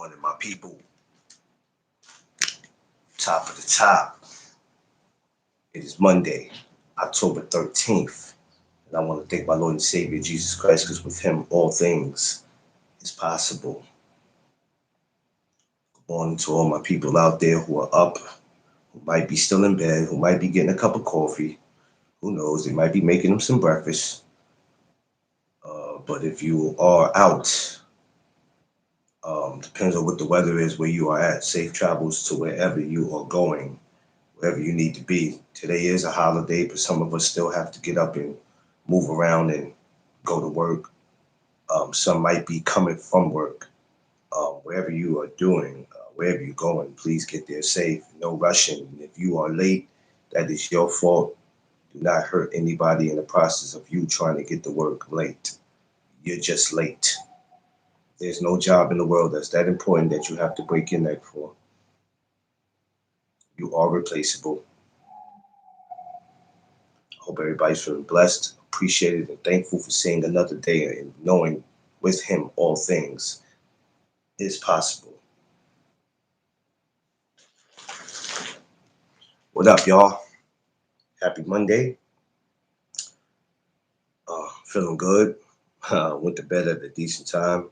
morning, my people. Top of the top. It is Monday, October 13th. And I want to thank my Lord and Savior Jesus Christ because with him all things is possible. Good morning to all my people out there who are up, who might be still in bed, who might be getting a cup of coffee. Who knows? They might be making them some breakfast. But if you are out, depends on what the weather is where you are at. Safe travels to wherever you are going, wherever you need to be. Today is a holiday, but some of us still have to get up and move around and go to work. Some might be coming from work. Wherever you are doing, wherever you're going, please get there safe. No rushing. If you are late, that is your fault. Do not hurt anybody in the process of you trying to get to work late. You're just late. There's no job in the world that's that important that you have to break your neck for. You are replaceable. Hope everybody's feeling blessed, appreciated, and thankful for seeing another day and knowing with him all things is possible. What up, y'all? Happy Monday. Feeling good. Went to bed at a decent time.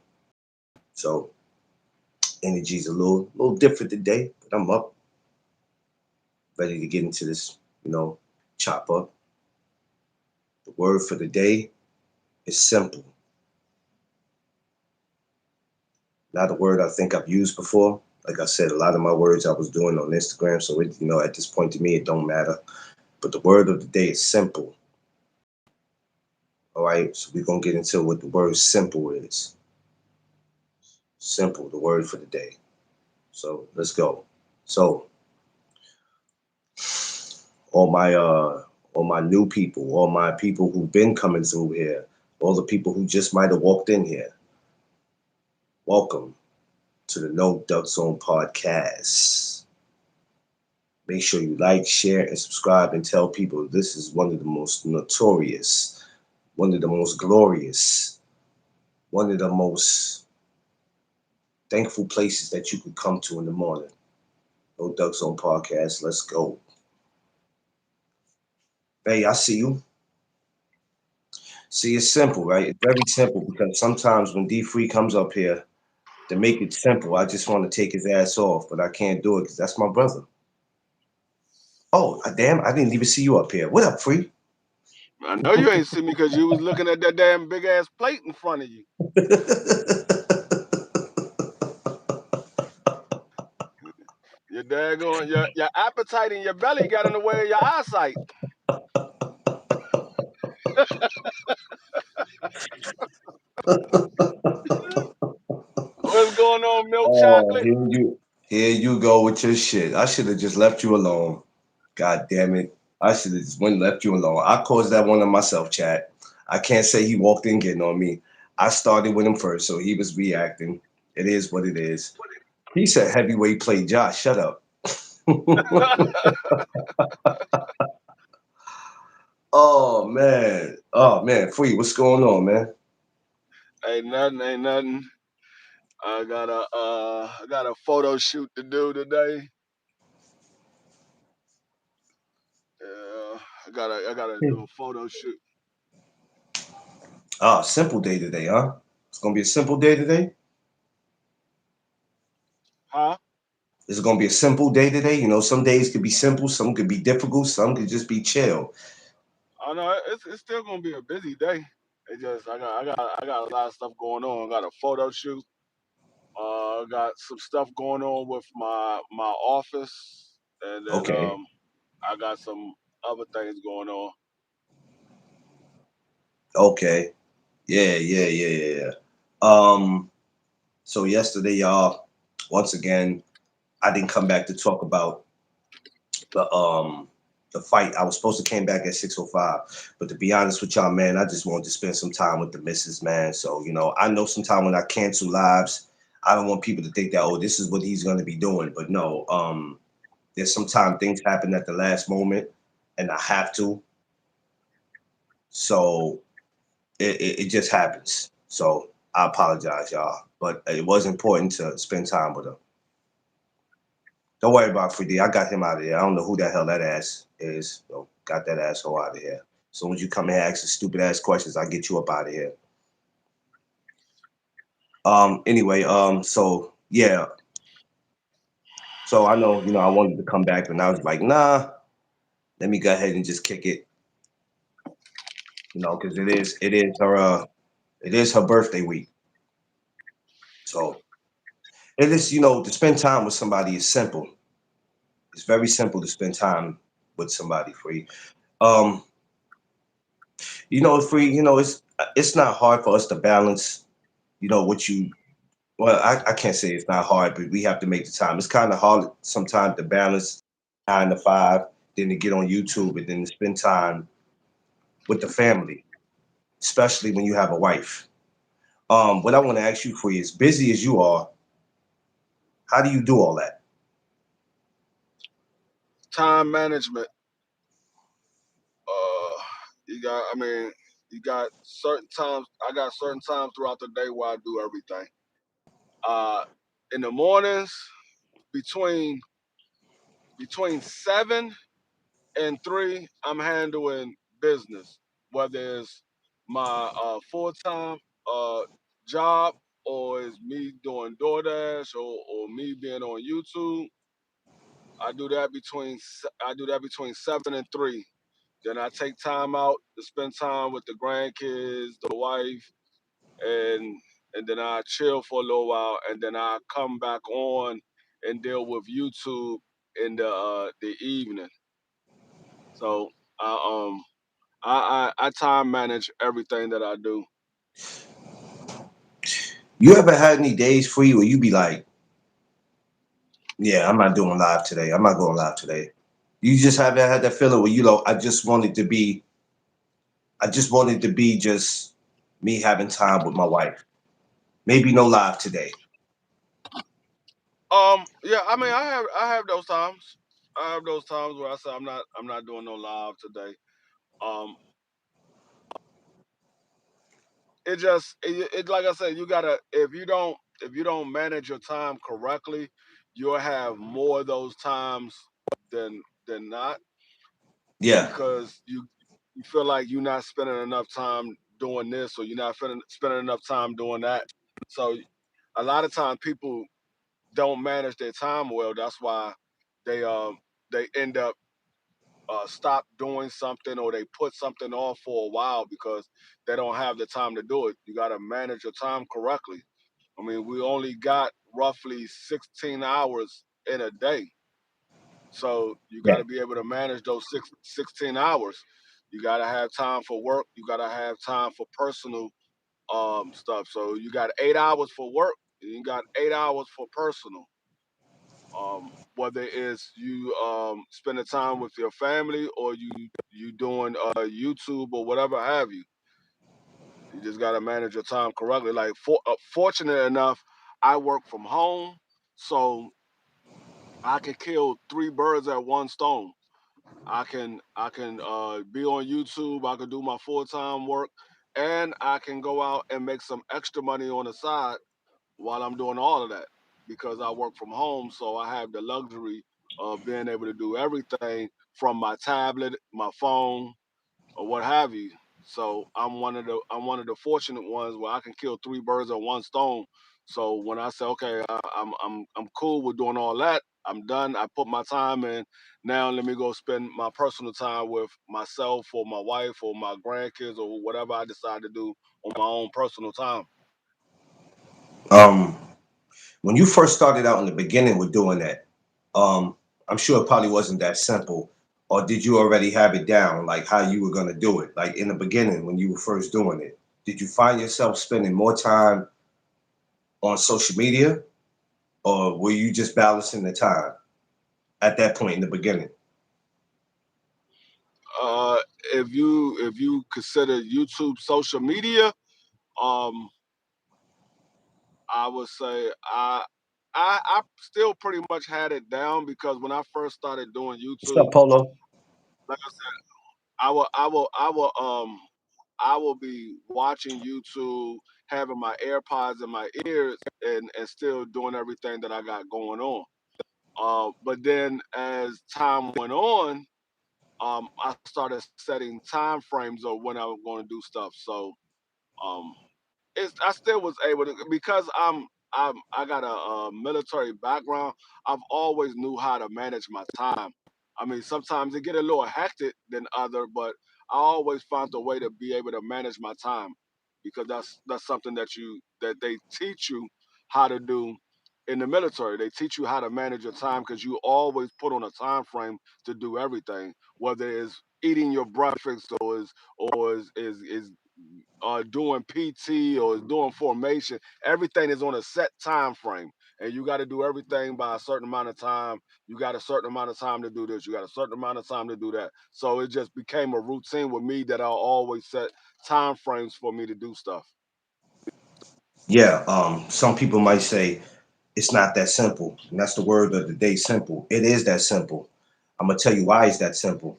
So energy's a little different today, but I'm up, ready to get into this, chop up. The word for the day is simple. Not a word I think I've used before. Like I said, a lot of my words I was doing on Instagram, so at this point to me it don't matter. But the word of the day is simple. All right, so we're gonna get into what the word simple is. Simple, the word for the day. So let's go. So all my all my new people, all my people who've been coming through here, all the people who just might have walked in here. Welcome to the No Duck Zone podcast. Make sure you like, share, and subscribe and tell people this is one of the most notorious, one of the most glorious, one of the most thankful places that you could come to in the morning. No Duck Zone podcast. Let's go. Hey, I see you. See, it's simple, right? It's very simple because sometimes when D Free comes up here to make it simple, I just want to take his ass off, but I can't do it because that's my brother. Oh, damn, I didn't even see you up here. What up, Free? I know you ain't see me because you was looking at that damn big ass plate in front of you. Your daggone your appetite and your belly got in the way of your eyesight. What's going on, milk Oh, chocolate? here you go with your shit. I should have just left you alone. God damn it. I should have just went and left you alone. I caused that one on myself, chat. I can't say he walked in getting on me. I started with him first, so he was reacting. It is what it is. He said heavyweight play Josh. Shut up. Oh man. Oh man. Free, what's going on, man? Ain't nothing. I got a photo shoot to do today. I gotta do a photo shoot. Simple day today, huh? It's gonna be a simple day today. Huh? It's gonna be a simple day today. Some days could be simple, some could be difficult, some could just be chill. I know it's still gonna be a busy day. It just I got a lot of stuff going on. I got a photo shoot. I got some stuff going on with my office, and then Okay. I got some other things going on. Okay. Yeah, yeah, yeah, yeah, yeah. Um, so yesterday, y'all, once again, I didn't come back to talk about the fight. I was supposed to came back at 6:05, but to be honest with y'all, man, I just wanted to spend some time with the missus, man. So, I know sometime when I cancel lives, I don't want people to think that, oh, this is what he's gonna be doing. But no, there's sometimes things happen at the last moment and I have to. So it just happens. So I apologize, y'all, but it was important to spend time with her. Don't worry about Freddie. I got him out of there. I don't know who the hell that ass is. So got that asshole out of here. As soon as you come here asking stupid ass questions, I get you up out of here. Anyway, so yeah. So I know, I wanted to come back, and I was like, nah, let me go ahead and just kick it, because it is her birthday week. So it is, to spend time with somebody is simple. It's very simple to spend time with somebody, free. Um, free, it's not hard for us to balance, what you well, I can't say it's not hard, but we have to make the time. It's kind of hard sometimes to balance 9 to 5, then to get on YouTube and then to spend time with the family, especially when you have a wife. What I want to ask you for you, as busy as you are, how do you do all that? Time management. Uh, you got. I mean, you got certain times. I got certain times throughout the day where I do everything. Uh, in the mornings between 7 and 3, I'm handling business, whether it's my full time uh, job or it's me doing DoorDash or me being on YouTube. I do that between 7 and 3. Then I take time out to spend time with the grandkids, the wife, and and then I chill for a little while, and then I come back on and deal with YouTube in the evening. So I time manage everything that I do. You ever had any days free where you be like, yeah, I'm not doing live today. I'm not going live today. You just haven't had that feeling where I just wanted to be just me having time with my wife. Maybe no live today. Yeah, I mean I have those times. I have those times where I say I'm not doing no live today. Um, it like I said, you gotta if you don't manage your time correctly, you'll have more of those times than not, Yeah, because you feel like you're not spending enough time doing this, or you're not spending enough time doing that. So a lot of times people don't manage their time well. That's why they they end up stop doing something, or they put something off for a while because they don't have the time to do it. You got to manage your time correctly. I mean, we only got roughly 16 hours in a day. So you got yeah. to be able to manage those 16 hours. You got to have time for work. You got to have time for personal stuff. So you got 8 hours for work, and you got 8 hours for personal. Whether it's you spending time with your family, or you doing YouTube or whatever have you. You just got to manage your time correctly. Like, fortunate enough, I work from home, so I can kill three birds at one stone. I can be on YouTube. I can do my full time work, and I can go out and make some extra money on the side while I'm doing all of that, because I work from home. So I have the luxury of being able to do everything from my tablet, my phone, or what have you. So I'm one of the fortunate ones where I can kill three birds with one stone. So when I say, okay, I'm cool with doing all that, I'm done. I put my time in. Now let me go spend my personal time with myself or my wife or my grandkids or whatever I decide to do on my own personal time. Um, when you first started out in the beginning with doing that, um, I'm sure it probably wasn't that simple. Or did you already have it down, like how you were gonna do it? Like in the beginning when you were first doing it, did you find yourself spending more time on social media, or were you just balancing the time at that point in the beginning? Uh, if you consider YouTube social media, um, I would say I still pretty much had it down, because when I first started doing What's up, YouTube, Polo? like I said, I will be watching YouTube having my AirPods in my ears and still doing everything that I got going on. But then as time went on, I started setting time frames of when I was going to do stuff. So um, I still was able to, because I got a military background. I've always knew how to manage my time. I mean, sometimes it get a little hectic than other, but I always found a way to be able to manage my time, because that's something that they teach you how to do in the military. They teach you how to manage your time, because you always put on a time frame to do everything, whether it's eating your breakfast or is doing PT or is doing formation. Everything is on a set time frame, and you got to do everything by a certain amount of time. You got a certain amount of time to do this. You got a certain amount of time to do that. So it just became a routine with me that I'll always set time frames for me to do stuff. Yeah, some people might say it's not that simple, and that's the word of the day, simple. It is that simple. I'm gonna tell you why it's that simple.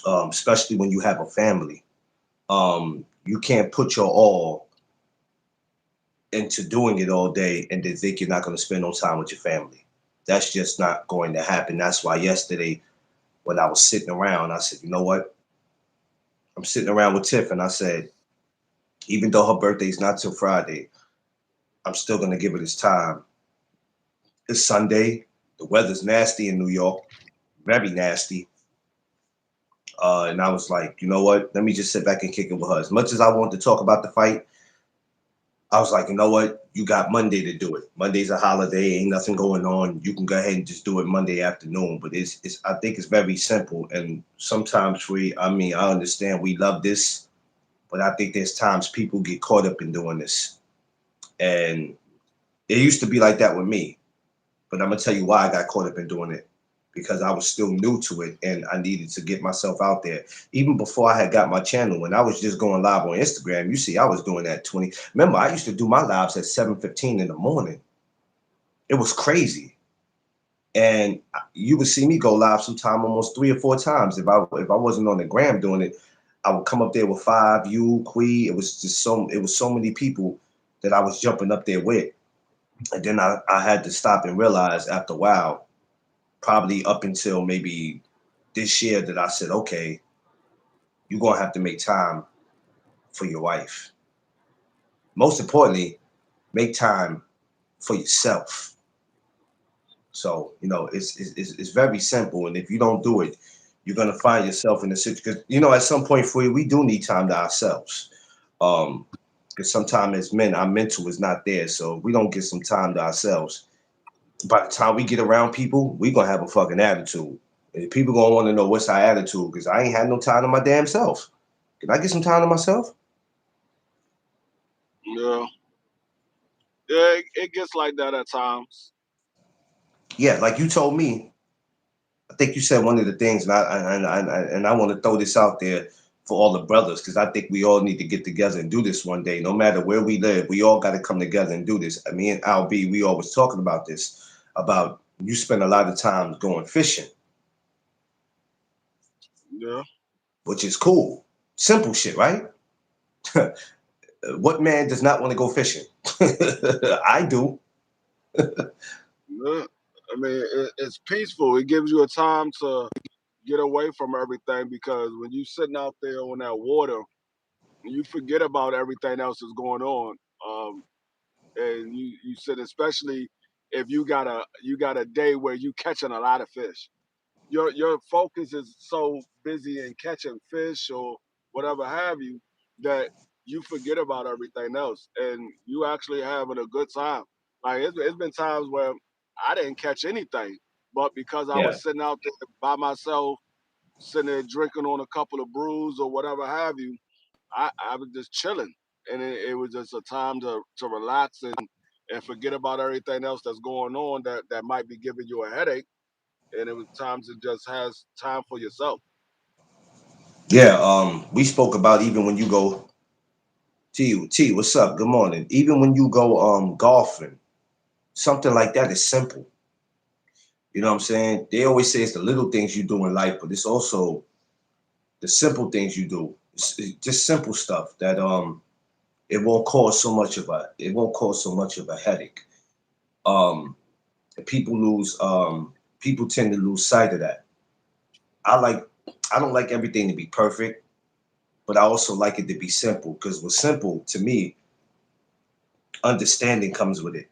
Especially when you have a family. You can't put your all into doing it all day and then think you're not going to spend no time with your family. That's just not going to happen. That's why yesterday, when I was sitting around, I said, you know what? I'm sitting around with Tiff, and I said, even though her birthday's not till Friday, I'm still going to give it its time. It's Sunday. The weather's nasty in New York, very nasty. And I was like, you know what? Let me just sit back and kick it with her. As much as I wanted to talk about the fight, I was like, you know what? You got Monday to do it. Monday's a holiday, ain't nothing going on. You can go ahead and just do it Monday afternoon. But it's I think it's very simple. And sometimes I mean, I understand we love this, but I think there's times people get caught up in doing this. And it used to be like that with me. But I'm gonna tell you why I got caught up in doing it, because I was still new to it and I needed to get myself out there. Even before I had got my channel, when I was just going live on Instagram, you see, I was doing that 20. Remember, I used to do my lives at 7:15 in the morning. It was crazy, and you would see me go live sometime almost 3 or 4 times. If I wasn't on the gram doing it, I would come up there with five, you, Quee. It was so many people that I was jumping up there with, and then I had to stop and realize after a while, probably up until maybe this year, that I said, okay, you're gonna have to make time for your wife. Most importantly, make time for yourself. So it's very simple, and if you don't do it, you're gonna find yourself in a situation. Because at some point for you, we do need time to ourselves. Um, because sometimes as men, our mental is not there. So if we don't get some time to ourselves, by the time we get around people, we gonna have a fucking attitude. And people gonna want to know what's our attitude, because I ain't had no time to my damn self. Can I get some time to myself? Yeah, yeah, it gets like that at times. Yeah, like you told me. I think you said one of the things, and I want to throw this out there for all the brothers, because I think we all need to get together and do this one day. No matter where we live, we all got to come together and do this. I mean, Al B, we always talking about this, about you spend a lot of time going fishing, Yeah, which is cool. Simple shit, right? What man does not want to go fishing? I do. yeah. I mean, it's peaceful. It gives you a time to get away from everything, because when you sitting out there on that water, you forget about everything else that's going on. And you sit, especially if you got a day where you catching a lot of fish. Your focus is so busy in catching fish or whatever have you, that you forget about everything else, and you actually having a good time. Like it's been times where I didn't catch anything, but because I Yeah. was sitting out there by myself, sitting there drinking on a couple of brews or whatever have you, I was just chilling, and it was just a time to relax and forget about everything else that's going on that might be giving you a headache, and it was times to just has time for yourself. Yeah. We spoke about, even when you go, T, what's up? Good morning. Even when you go golfing, something like that is simple. You know what I'm saying? They always say it's the little things you do in life, but it's also the simple things you do. It's just simple stuff that it won't cause so much of a headache. Um, people tend to lose sight of that. I like I don't like everything to be perfect, but I also like it to be simple because with simple to me, understanding comes with it.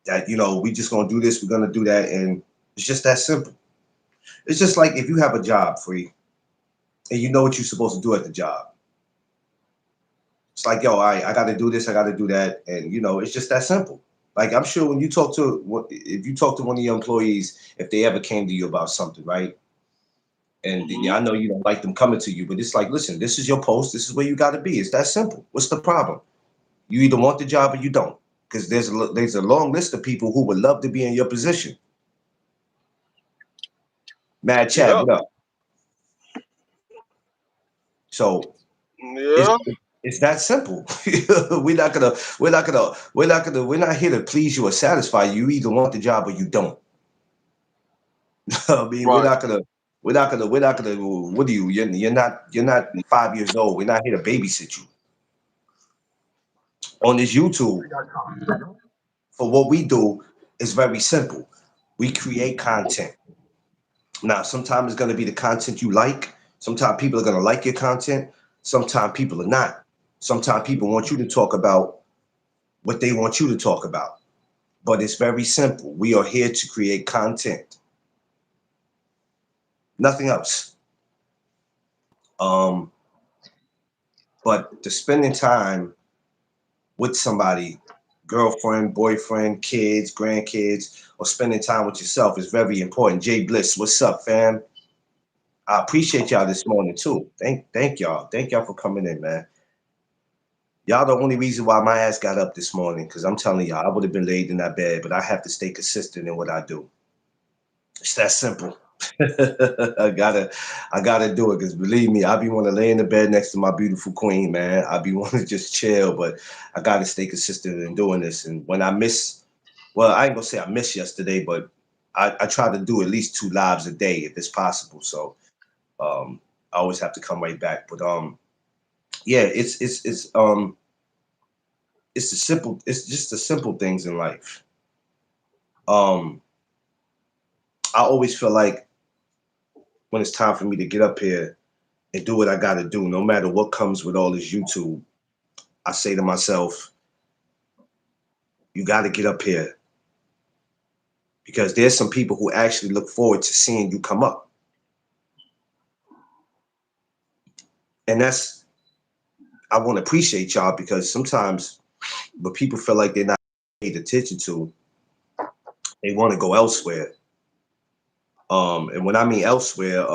That we just gonna do this, we're gonna do that, and it's just that simple. It's just like if you have a job free and you know what you're supposed to do at the job. It's like, yo, I got to do this, I got to do that, and it's just that simple. Like I'm sure when you talk to if you talk to one of your employees, if they ever came to you about something, right? And Hmm. I know you don't like them coming to you, but it's like, listen, this is your post, this is where you got to be. It's that simple. What's the problem? You either want the job or you don't, because there's a long list of people who would love to be in your position. Mad Chad, Yep. what up? So it's Yeah. it's that simple. We're not here to please you or satisfy you. You either want the job or you don't. I mean, Right. we're not gonna. What are you? You're not 5 years old. We're not here to babysit you. On this YouTube, for what we do is very simple. We create content. Now, sometimes it's gonna be the content you like. Sometimes people are gonna like your content. Sometimes people are not. Sometimes people want you to talk about what they want you to talk about. But it's very simple. We are here to create content, nothing else. Um, but the spending time with somebody, girlfriend, boyfriend, kids, grandkids, or spending time with yourself is very important. Jay Bliss, what's up, fam? I appreciate y'all this morning too. Thank y'all. Thank y'all for coming in, man. Y'all the only reason why my ass got up this morning, because I'm telling y'all, I would have been laid in that bed, but I have to stay consistent in what I do. It's that simple. I gotta do it because believe me, I be want to lay in the bed next to my beautiful queen, man. I be want to just chill, but I gotta stay consistent in doing this. And when I miss, well, I ain't gonna say I missed yesterday, but I try to do at least two lives a day if it's possible. So um, I always have to come right back. But yeah, it's just the simple things in life. Um, I always feel like when it's time for me to get up here and do what I got to do, no matter what comes with all this YouTube. I say to myself, you got to get up here because there's some people who actually look forward to seeing you come up. And I want to appreciate y'all because sometimes when people feel like they're not paid attention to, they want to go elsewhere. And when I mean elsewhere,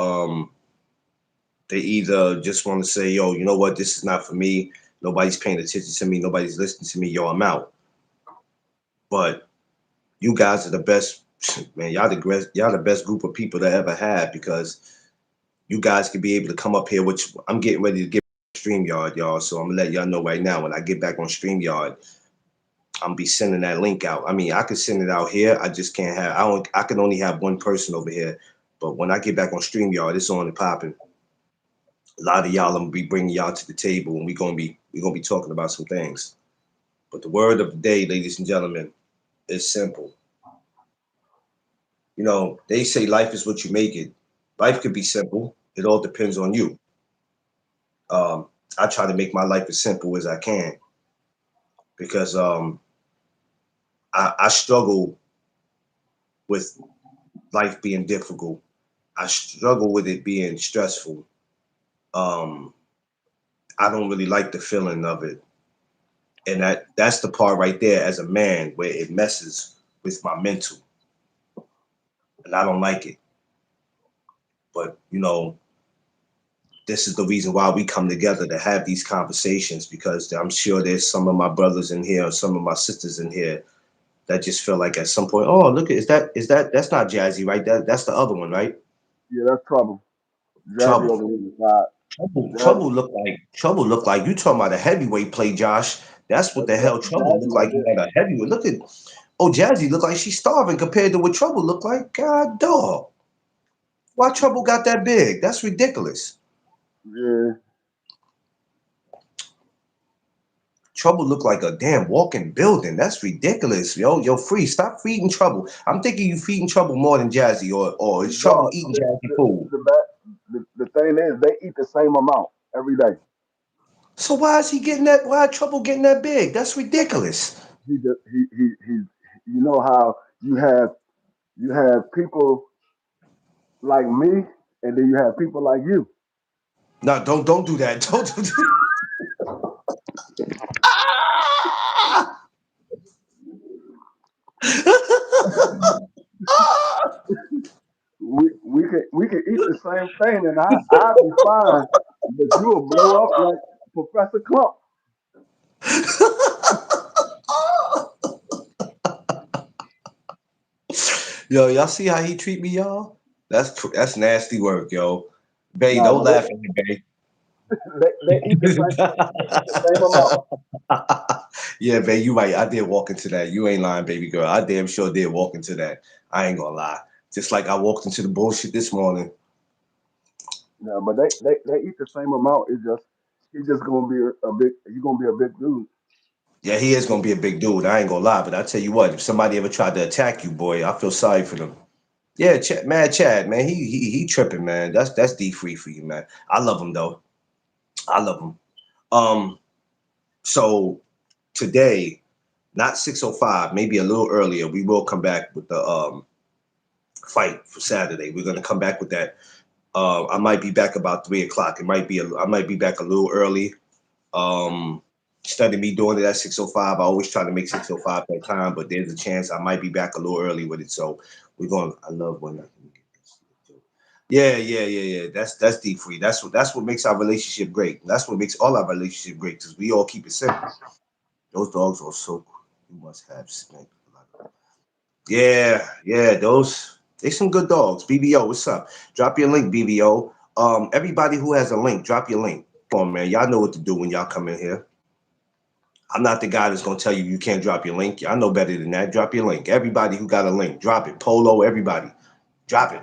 they either just want to say, yo, you know what, this is not for me. Nobody's paying attention to me. Nobody's listening to me. Yo, I'm out. But you guys are the best, man. Y'all the best group of people to ever have because you guys could be able to come up here, which I'm getting ready to get StreamYard, y'all. So I'm gonna let y'all know right now when I get back on StreamYard, I'm gonna be sending that link out. I mean, I could send it out here. I just can't have I can only have one person over here. But when I get back on StreamYard, it's on and popping. A lot of y'all, I'm gonna be bringing y'all to the table, and we're gonna be talking about some things. But the word of the day, ladies and gentlemen, is simple. They say life is what you make it. Life could be simple. It all depends on you. Um, I try to make my life as simple as I can because I struggle with life being difficult. I struggle with it being stressful. Um, I don't really like the feeling of it, and that's the part right there as a man where it messes with my mental, and I don't like it. But this is the reason why we come together to have these conversations because I'm sure there's some of my brothers in here or some of my sisters in here that just feel like at some point, oh, look, is that that's not Jazzy, right? That's the other one, right? Yeah, that's trouble. Jazzy Trouble. over here inside. Jazzy. Trouble look like you talking about a heavyweight play, Josh. That's what That's the hell Trouble Jazzy look right like. He there. had a heavyweight. Look at Jazzy look like she's starving compared to what Trouble look like. God dog. Why Trouble got that big? That's ridiculous. Yeah. Trouble look like a damn walking building. That's ridiculous, yo. Free, stop feeding Trouble. I'm thinking you feeding Trouble more than Jazzy, or is Trouble Dog, eating Jazzy food? the thing is, they eat the same amount every day. So why is he getting that? Why Trouble getting that big? That's ridiculous. He just he. You know how you have people like me, and then you have people like you. No, don't do that. Don't do that. We can eat the same thing, and I'll be fine, but you will blow up like Professor Clump. Yo, y'all see how he treat me, y'all? That's nasty work, yo. Bay, No, don't but laugh at me, Bay. they eat the same. They eat the same amount. Yeah, Bay, you right. I did walk into that. You ain't lying, baby girl. I damn sure did walk into that. I ain't gonna lie. Just like I walked into the bullshit this morning. No, but they eat the same amount. It's just he's just gonna be a big. He's gonna be a big dude. Yeah, he is gonna be a big dude. I ain't gonna lie, but I tell you what, if somebody ever tried to attack you, boy, I feel sorry for them. Yeah, Chad, man, he tripping, man. That's D free for you, man. I love him though. I love him. Um, so today, not 6:05, maybe a little earlier, we will come back with the fight for Saturday. We're gonna come back with that. I might be back about 3 o'clock. I might be back a little early. Um, Instead of me doing it at 6:05, I always try to make 6:05 that time, but there's a chance I might be back a little early with it. So we're going. I love when I can get this. Yeah. That's deep free. That's what makes our relationship great. That's what makes all our relationship great because we all keep it simple. Those dogs are so cool. You must have snake. Yeah, those they some good dogs. BBO, what's up? Drop your link, BBO. Everybody who has a link, drop your link. Come on, man. Y'all know what to do when y'all come in here. I'm not the guy that's gonna tell you you can't drop your link. I know better than that. Drop your link. Everybody who got a link, drop it. Polo, everybody, drop it.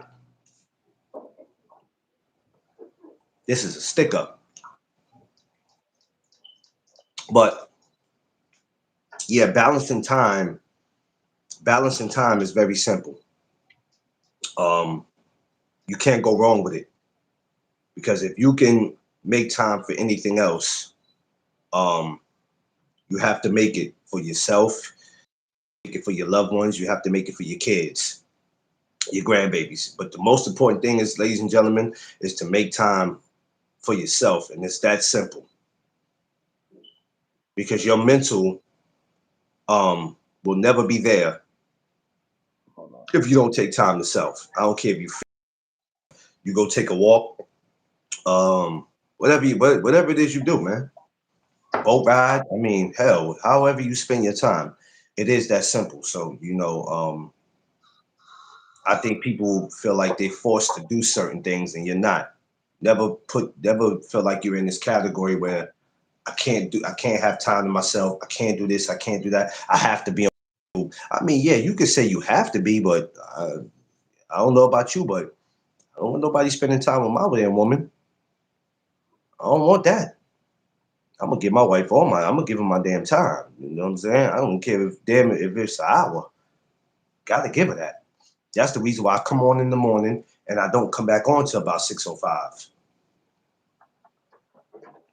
This is a stick up. But yeah, balancing time is very simple. Um, you can't go wrong with it because if you can make time for anything else, um, you have to make it for yourself, make it for your loved ones. You have to make it for your kids, your grandbabies. But the most important thing is, ladies and gentlemen, is to make time for yourself, and it's that simple. Because your mental will never be there Hold on. if you don't take time to self. I don't care if you go take a walk, whatever it is you do, man. Boat ride. I mean, hell, however you spend your time, it is that simple. So I think people feel like they're forced to do certain things, and you're not. Never feel like you're in this category where I can't have time to myself. I can't do this. I can't do that. I have to be on. I mean, yeah, you could say you have to be, but I don't know about you, but I don't want nobody spending time with my damn woman. I don't want that. I'm gonna give my wife I'm gonna give her my damn time. You know what I'm saying? I don't care if it's an hour. Gotta give her that. That's the reason why I come on in the morning and I don't come back on till about 6:05.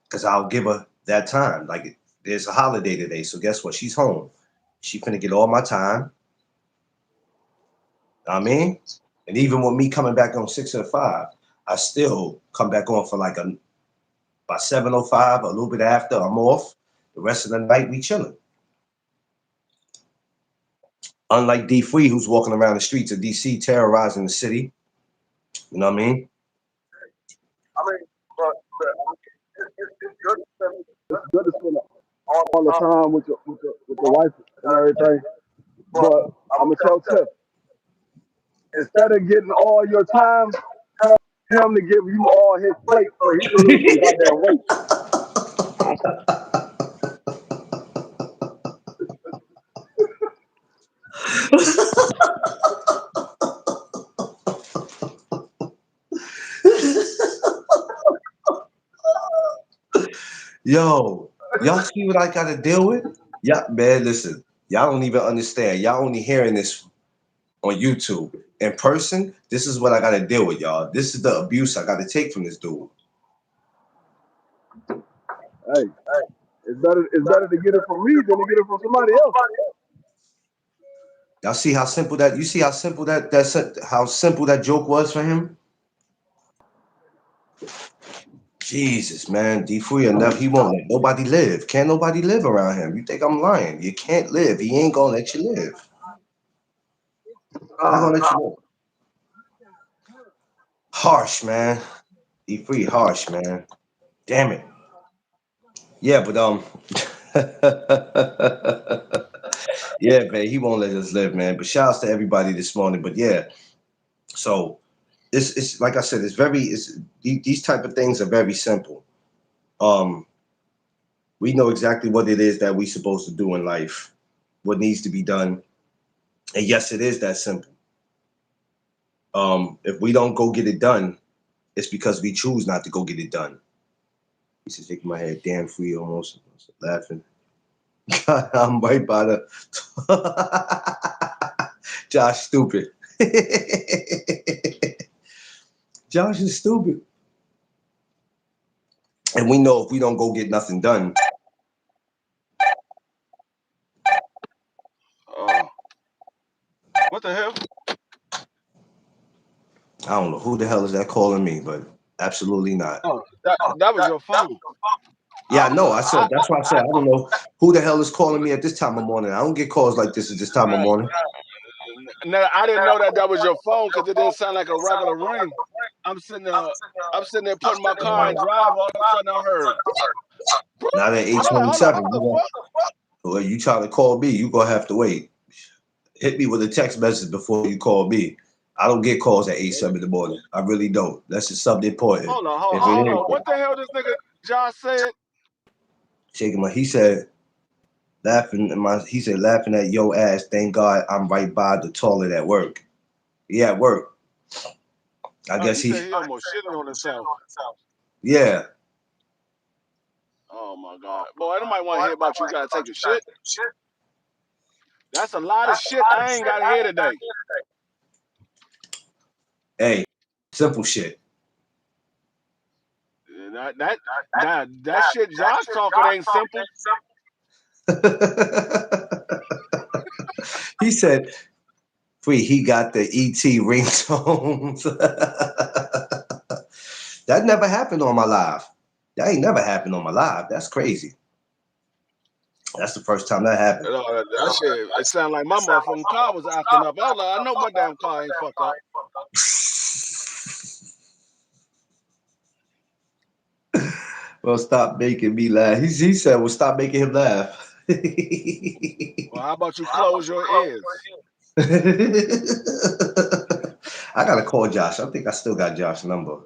Because I'll give her that time. Like there's a holiday today, so guess what? She's home. She finna get all my time. I mean, and even with me coming back on 6:05, I still come back on for like by 7:05, a little bit after. I'm off. The rest of the night we chilling. Unlike D Free, who's walking around the streets of DC terrorizing the city. You know what I mean? I mean, it's good. It's good to spend all the time with your wife and everything. But I'm gonna tell Tiff, instead of getting all your time, tell him to give you all his plate so he can lose some goddamn weight. Yo. Y'all see what I gotta deal with? Yeah, man, listen. Y'all don't even understand. Y'all only hearing this on YouTube. In person, this is what I gotta deal with, y'all. This is the abuse I gotta take from this dude. Hey, it's better to get it from me than to get it from somebody else. Y'all see how simple that you see how simple how simple that joke was for him? Jesus, man, D Free enough. He won't let nobody live. Can't nobody live around him. You think I'm lying? You can't live. He ain't gonna let you live. Not gonna let you live. Harsh, man. D Free, harsh, man. Damn it. Yeah, but yeah, man, he won't let us live, man. But shouts to everybody this morning. But yeah, so it's like I said, these type of things are very simple. Um, we know exactly what it is that we supposed to do in life, what needs to be done, and yes, it is that simple. If we don't go get it done, it's because we choose not to go get it done. He said, shaking my head, damn free, almost laughing. I'm right by the Josh stupid. Josh is stupid. And we know if we don't go get nothing done. What the hell? I don't know who the hell is that calling me, but absolutely not. Oh, that was your phone. Yeah, I know. I said that's why I said I don't know who the hell is calling me at this time of morning. I don't get calls like this at this time of morning. No, I didn't know that was your phone because it didn't sound like a regular ring. I'm sitting there putting my car in drive. All of a sudden, I heard. Not at I'm like, hold on, 8:27. what the fuck? Well, you try to call me, you gonna have to wait. Hit me with a text message before you call me. I don't get calls at 8-7 in the morning. I really don't. That's just something important. Hold on, If it hold is, on. What the hell this nigga Josh said? shaking my, he said, he said, laughing at your ass. Thank God I'm right by the toilet at work. Yeah, at work. I Oh, guess he said he almost shitting on himself. yeah. Oh my God, boy, nobody want to hear about you gotta take a shit. That's a lot of shit I ain't got to hear today. Hey, simple shit. That shit Josh talking ain't simple. He said, free, he got the ET ringtones. That never happened on my live. That ain't never happened on my live. That's crazy. That's the first time that happened. That shit, it sounded like my motherfucking car was acting up. I was like, I know my damn car ain't fucked up. Well, stop making me laugh. He said, well, stop making him laugh. Well, how about you close your ears? I gotta call Josh. I think I still got Josh's number.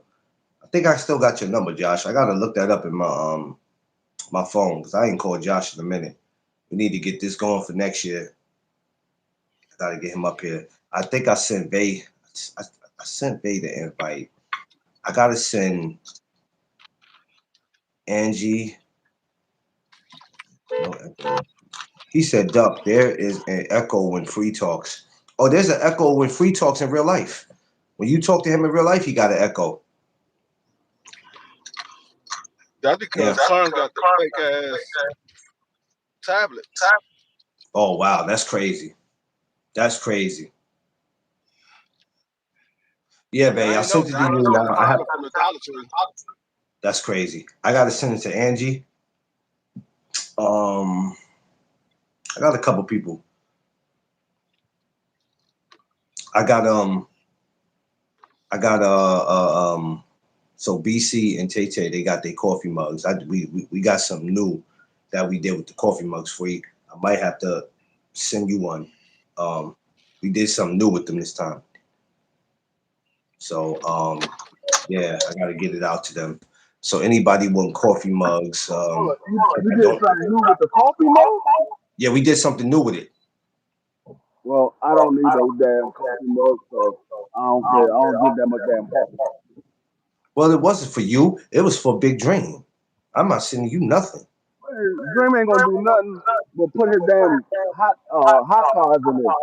I think I still got your number, Josh. I gotta look that up in my phone because I ain't called Josh in a minute. We need to get this going for next year. I gotta get him up here. I think I sent Vay. I sent Vay the invite. I gotta send Angie. No echo. He said, Duck, there is an echo when Free talks. Oh, there's an echo when Free talks in real life. When you talk to him in real life, he got an echo. That's because Yeah. Karn got the fake ass tablet. Oh, wow. That's crazy. That's crazy. Yeah, Vay, I I ain't know sent it to Josh you got now. the tablet from the Dollar Tree. That's crazy. I gotta send it to Angie. I got a couple people. I got so BC and Tay Tay, they got their coffee mugs. We got something new that we did with the coffee mugs Free. I might have to send you one. We did something new with them this time. So yeah, I gotta get it out to them. So anybody want coffee mugs, Hold on, you did something new with the coffee mug? yeah, we did something new with it. Well, I don't need no damn coffee mug, so I don't care. I don't give that much damn coffee. Well, it wasn't for you, it was for Big Dream. I'm not sending you nothing. Dream ain't gonna do nothing but put his damn hot cars in there.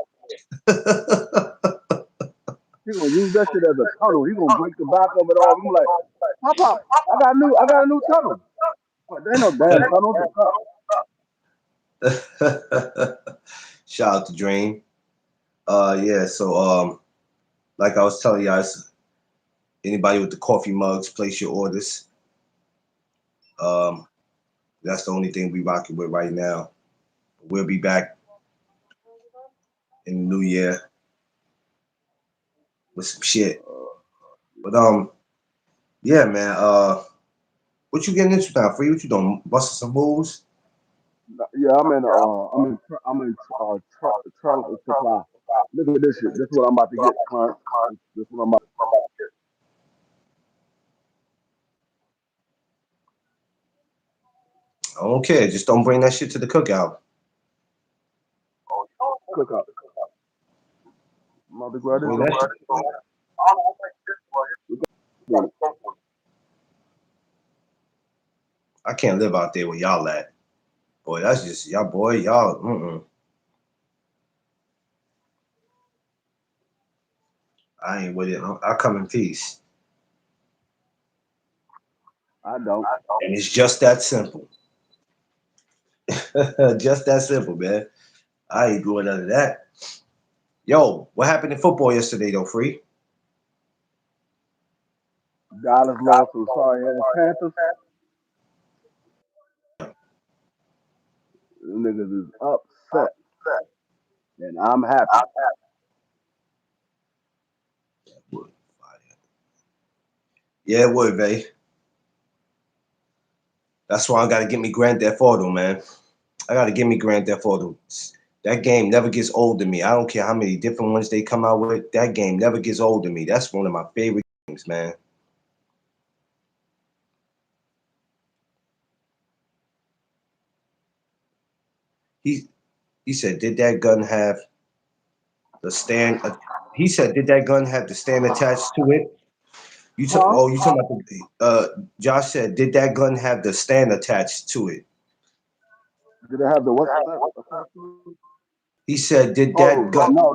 He gonna use that shit as a tunnel. He gonna break the back of it off. I'm like, Pop, I got a new tunnel. But there ain't no damn tunnel. Shout out to Dream. Yeah, so like I was telling you guys, anybody with the coffee mugs, place your orders. That's the only thing we rocking with right now. We'll be back in the new year with some shit. But yeah, man. What you getting into now, Free? What you doing? Busting some moves? Yeah, trunk supply. Look at this shit. This is what I'm about to get, Clarence. This is what I'm about. I don't care. Just don't bring that shit to the cookout. Cook up. I'm about to grab this Bring shit. that shit. I can't live out there where y'all at. Boy, that's just y'all, boy. Y'all. I ain't with it. I come in peace, I don't. and it's just that simple. Just that simple, man. I ain't doing none of that. Yo, what happened in football yesterday, though, Free? Dallas lost to the sorry ass Panthers. Them niggas is upset, and I'm happy. Yeah, it would, babe. That's why I gotta get me Grand Theft Auto, man. I gotta get me Grand Theft Auto. That game never gets old to me. I don't care how many different ones they come out with. That game never gets old to me. That's one of my favorite games, man. He he said, did that gun have the stand? He said, did that gun have the stand attached to it? Huh? You talking about Josh said, did that gun have the stand attached to it? Did they have the what's that? He said, did that Oh gun? no.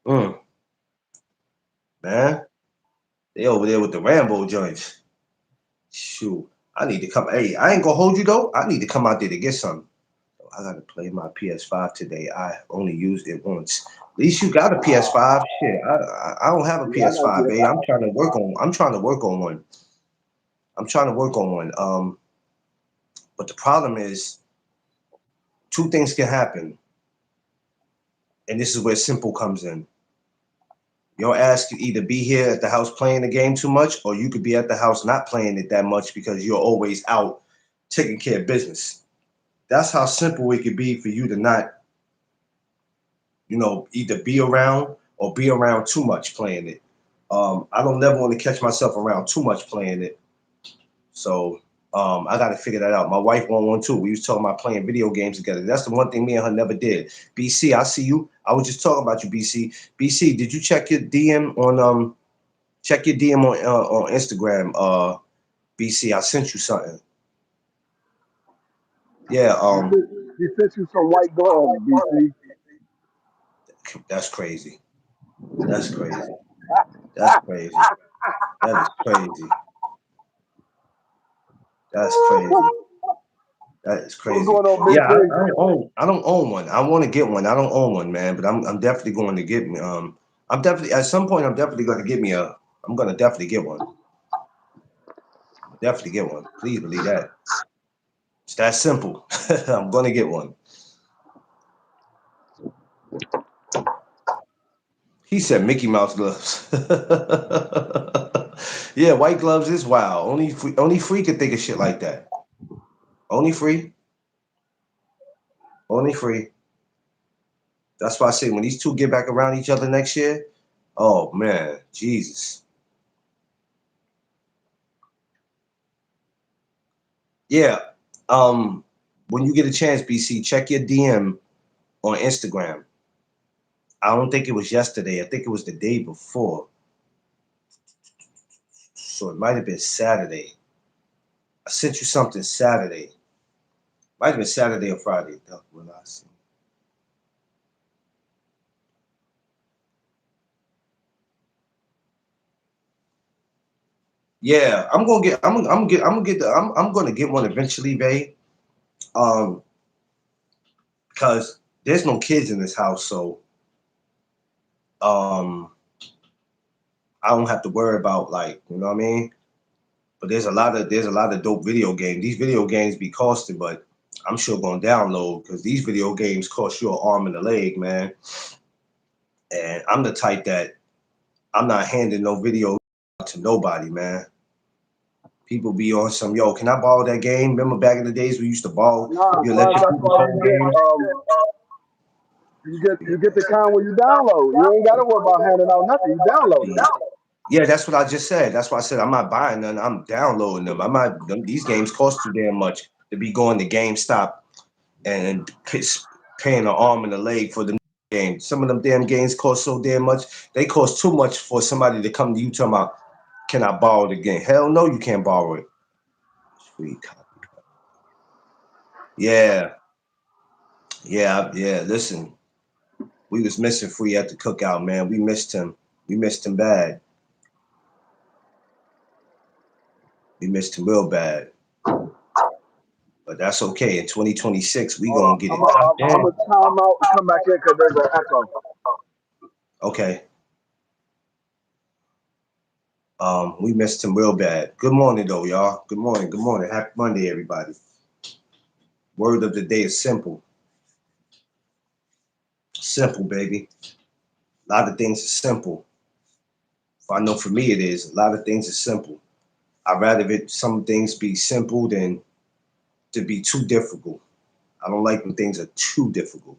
Mm, man, they over there with the Rambo joints. Shoot, I need to come. Hey, I ain't gonna hold you though. I need to come out there to get some. I gotta play my PS5 today. I only used it once. At least you got a PS5. Shit, I don't have a Yeah, I got PS5, babe. PS5. I'm trying to work on. I'm trying to work on one. I'm trying to work on one. But the problem is, two things can happen, and this is where simple comes in. Your ass could either be here at the house playing the game too much, or you could be at the house not playing it that much because you're always out taking care of business. That's how simple it could be for you to not, either be around or be around too much playing it. I don't never want to catch myself around too much playing it. So I got to figure that out. My wife won't want to. We was talking about playing video games together. That's the one thing me and her never did. BC, I see you. I was just talking about you, BC. BC, did you check your DM on Instagram? BC, I sent you something. Yeah. He sent you some white gloves, BC. That's crazy. That's crazy. That's crazy. That is crazy. That's crazy. That is What's crazy. going on, Yeah, BC? I don't own one. I want to get one. I don't own one, man. But I'm definitely going to get me. I'm definitely at some point. I'm definitely going to get me a. I'm going to definitely get one. Definitely get one. Please believe that. It's that simple. I'm going to get one. He said Mickey Mouse gloves. Yeah, white gloves is wild. Only free could think of shit like that. Only free. Only free. That's why I say when these two get back around each other next year, oh man, Jesus. Yeah. Um, when you get a chance, BC, check your DM on Instagram. I don't think it was yesterday. I think it was the day before. So it might have been Saturday. I sent you something Saturday. Might have been Saturday or Friday. When I see. Yeah, I'm gonna get one eventually, babe. Um, because there's no kids in this house, so um, I don't have to worry about, like, you know what I mean. But there's a lot of dope video games. These video games be costing, but I'm sure gonna download because these video games cost you an arm and a leg, man. And I'm the type that I'm not handing no video to nobody, man. People be on some, yo, can I borrow that game? Remember back in the days we used to borrow, Nah, you let son, your that's people why borrow games. you get the kind when you download. You ain't gotta worry about handing out nothing. You download it. Yeah, that's what I just said. That's why I said I'm not buying none. I'm downloading them. I'm not. These games cost too damn much to be going to GameStop and paying an arm and a leg for the game. Some of them damn games cost so damn much. They cost too much for somebody to come to you talking about, can I borrow the game? Hell no, you can't borrow it. Free copy. Yeah, yeah. Listen, we was missing Free at the cookout, man. We missed him. We missed him bad. We missed him real bad. But that's okay. In 2026, we gonna get it. I'm gonna time out and come back in because there's an echo. Okay. We missed him real bad. Good morning, though, y'all. Good morning. Good morning. Happy Monday, everybody. Word of the day is simple. Simple, baby. A lot of things are simple. I know for me it is. A lot of things are simple. I'd rather some things be simple than to be too difficult. I don't like when things are too difficult.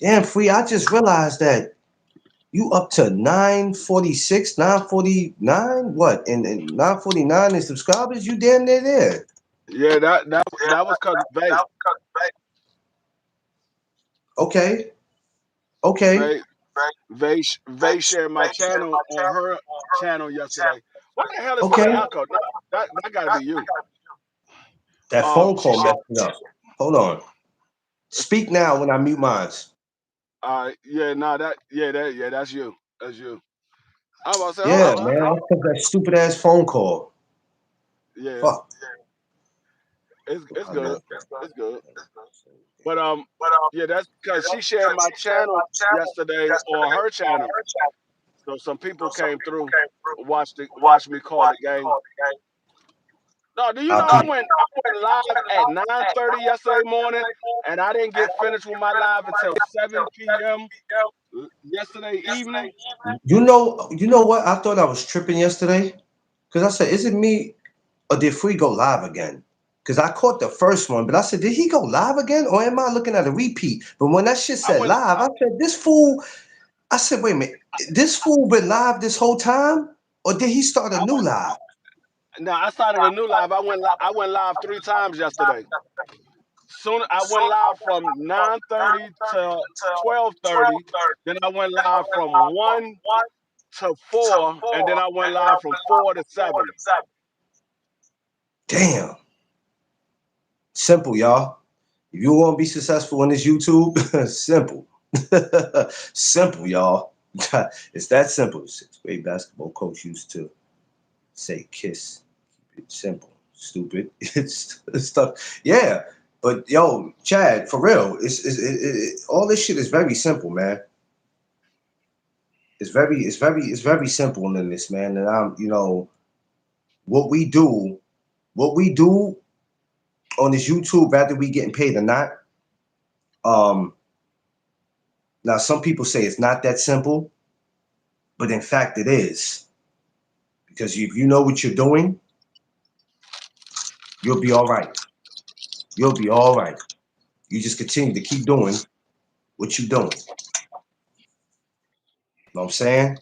Damn, Free, I just realized that you up to 946, 949, what? And 949 in subscribers? You damn near there. Yeah, that was cause Vay. Okay. Okay. Vay shared my channel on her channel yesterday. What the hell is my Okay. echo? No, that gotta be you. That phone She call messed me up. Hold on. Speak now when I mute mine. yeah, nah, that's you. That's you. I was about to say, hold Yeah, on. man. I took that stupid ass phone call. Yeah, Fuck. it's I good. know. It's good. But yeah, that's because she shared my channel yesterday on her channel. So some people came through, watched me call the game. No, do you know I went live at 9:30 yesterday morning, and I didn't get finished with my live until 7 p.m. yesterday evening. You know what? I thought I was tripping yesterday. Cause I said, is it me or did Free go live again? Cause I caught the first one, but I said, did he go live again? Or am I looking at a repeat? But when that shit I said went. live, I said, this fool, I said, wait a minute, this fool been live this whole time? Or did he start a I new went. live? Now I started a new live. I went live 3 times yesterday. Soon I went live from 9:30 to 12:30. Then I went live from 1 to 4, and then I went live from 4 to 7. Damn. Simple, y'all. If you want to be successful in this YouTube, simple. Simple, y'all. It's that simple. Sixth grade basketball coach used to say kiss. Keep it simple. Stupid. It's stuff. Yeah. But yo, Chad, for real, all this shit is very simple, man. It's very simple in this, man. And what we do, what we do on this YouTube, whether we getting paid or not. Now some people say it's not that simple, but in fact it is. Because if you know what you're doing, you'll be all right. You'll be all right. You just continue to keep doing what you're doing. You know what I'm saying?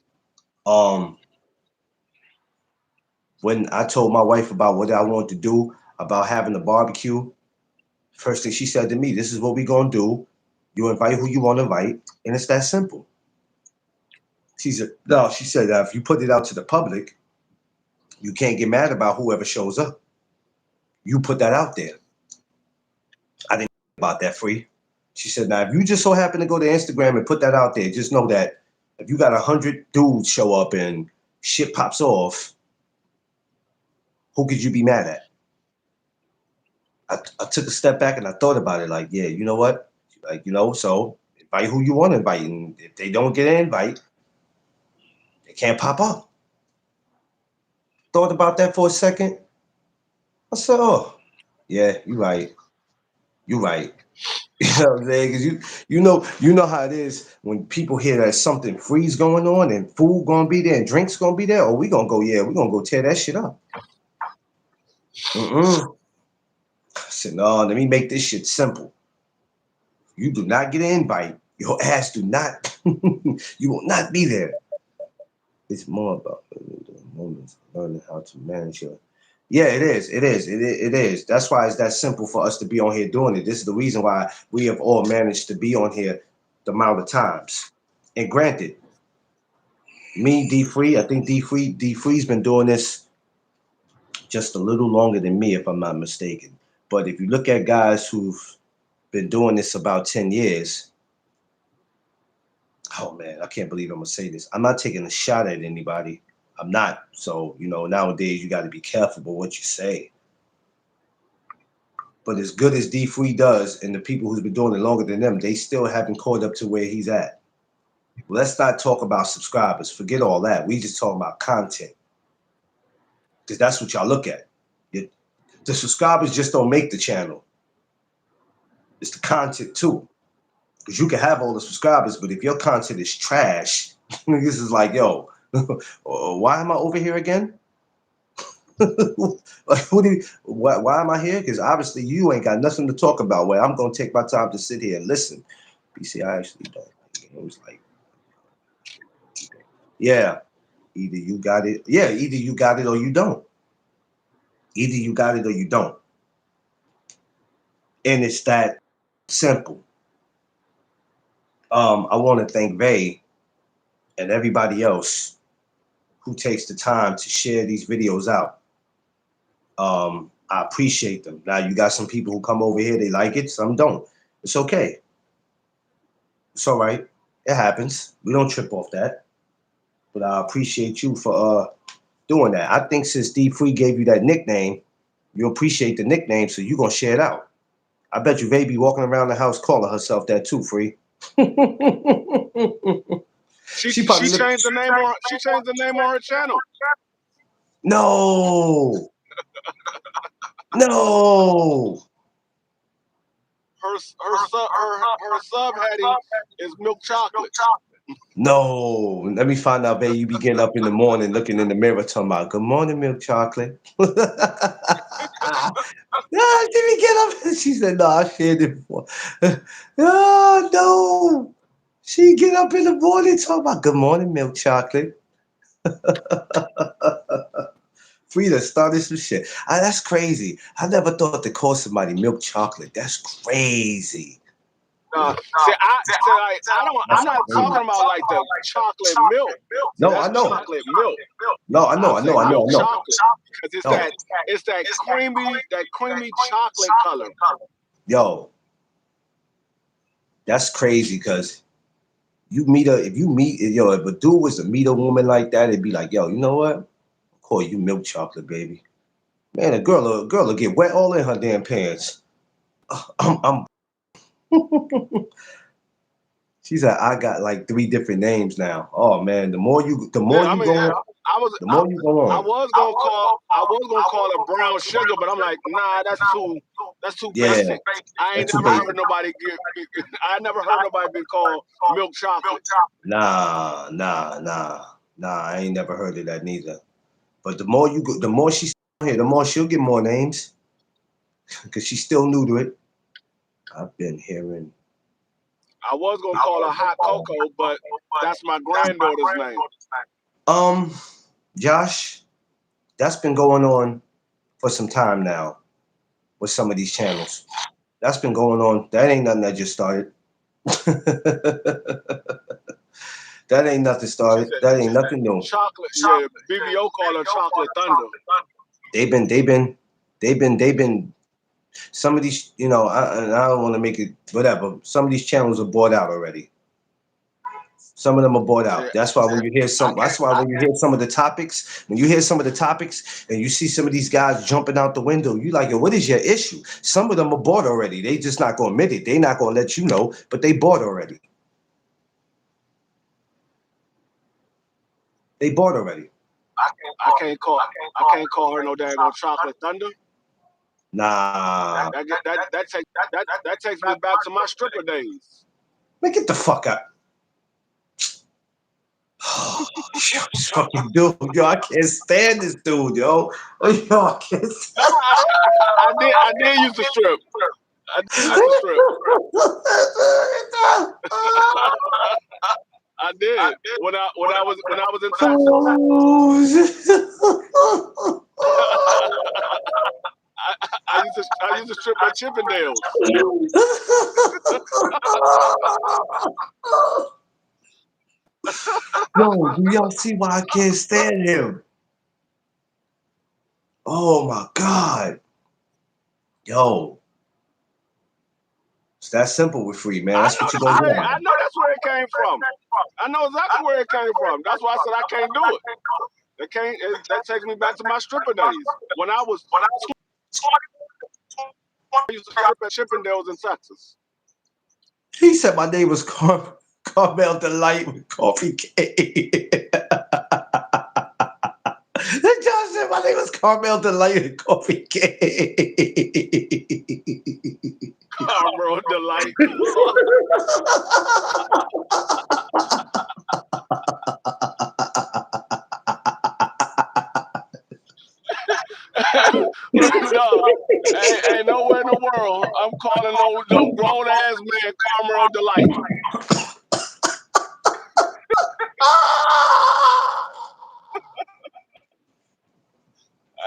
Um, when I told my wife about what I wanted to do about having a barbecue, first thing she said to me, this is what we're gonna do. You invite who you want to invite, and it's that simple. She said, no, she said if you put it out to the public, you can't get mad about whoever shows up. You put that out there. I didn't know about that, Free. She said, now if you just so happen to go to Instagram and put that out there, just know that if you got 100 dudes show up and shit pops off, who could you be mad at? I took a step back and I thought about it like, yeah, you know what? Like, so invite who you want to invite. And if they don't get an invite, they can't pop up. Thought about that for a second. I said, oh, yeah, you're right. You're right. You know what I'm saying? Because you know how it is when people hear that something free's going on and food gonna be there and drinks gonna be there. Oh, we're gonna go tear that shit up. I said, no, let me make this shit simple. You do not get an invite. Your ass do not. You will not be there. It's more about moments, learning how to manage your. Yeah, it is. It is. It is. That's why it's that simple for us to be on here doing it. This is the reason why we have all managed to be on here the amount of times. And granted, me, D Free, I think D Free's been doing this just a little longer than me, if I'm not mistaken. But if you look at guys who've been doing this about 10 years, oh man, I can't believe I'm gonna say this. I'm not taking a shot at anybody. I'm not. So, nowadays you got to be careful about what you say. But as good as D Free does, and the people who's been doing it longer than them, they still haven't caught up to where he's at. Let's not talk about subscribers. Forget all that. We just talk about content. Because that's what y'all look at. The subscribers just don't make the channel. It's the content too. Because you can have all the subscribers, but if your content is trash, this is like, yo, why am I over here again? Like, why am I here? Because obviously you ain't got nothing to talk about. Where I'm gonna take my time to sit here and listen. BC, I actually don't. It was like, yeah, either you got it. Yeah, either you got it or you don't. Either you got it or you don't. And it's that simple. I want to thank Vay and everybody else who takes the time to share these videos out. I appreciate them. Now you got some people who come over here, they like it, some don't. It's okay. It's all right. It happens. We don't trip off that. But I appreciate you for doing that. I think since D Free gave you that nickname, you appreciate the nickname, so you're gonna share it out. I bet you Vay be walking around the house calling herself that too, Free. She changed the name on her channel. No. No. Her subheading is Milk Chocolate. No. Let me find out, babe. You be getting up in the morning looking in the mirror talking about, good morning, Milk Chocolate. No, she be get up. She said, no, I shared it before. Oh, no. She get up in the morning talking about, good morning, Milk Chocolate. Frida started some shit. That's crazy. I never thought to call somebody Milk Chocolate. That's crazy. I'm not talking about like the chocolate milk. No, that's I know. Chocolate milk. No, I know. Because it's that creamy chocolate color. Yo, that's crazy because if a dude was to meet a woman like that, it'd be like, yo, you know what? I'll call you Milk Chocolate, baby. Man, a girl will get wet all in her damn pants. She said, I got like 3 different names now. Oh man, the more you go on, the more you go on. I was gonna call her brown sugar, but I'm like, nah, that's too basic. I never heard nobody been called Milk Chocolate. Nah, I ain't never heard of that neither. But the more you go, the more she's here, the more she'll get more names. Because she's still new to it. I've been hearing. I was gonna call her Hot Cocoa, but that's my granddaughter's name. Josh, that's been going on for some time now with some of these channels. That's been going on. That ain't nothing that just started. That ain't nothing She started. said That ain't nothing new. chocolate. Yeah, BBO call her Chocolate Thunder. They've been. Some of these, you know, and I don't want to make it whatever. Some of these channels are bought out already. Some of them are bought Yeah, out. That's why when you hear some, that's why when you hear some of the topics, when you hear some of the topics, and you see some of these guys jumping out the window, you like, yo, what is your issue? Some of them are bought already. They just not gonna admit it. They not gonna let you know, but they bought already. They bought already. I can't call her no daggone Chocolate Thunder. Nah, That takes me back to my stripper days. man, get the fuck out. This fucking dude, yo, I can't stand this dude, yo. Yo, I can't stand. I did used to strip. I did used to strip. I did when I was in Texas. I used to strip at Chippendales. Yo, do y'all see why I can't stand him? Oh my God. Yo. It's that simple with Free, man. That's what you're gonna do. I know that's where it came from. I know exactly where it came from. That's why I said I can't do it. That takes me back to my stripper days. When I was 20, I used to strip at Chippendales in Texas. He said my name was Carmel Delight with Coffee Cake. John said my name was Carmel Delight with Coffee Cake. Carmel Delight. No, ain't nowhere in the world I'm calling no grown ass man Carmel Delight.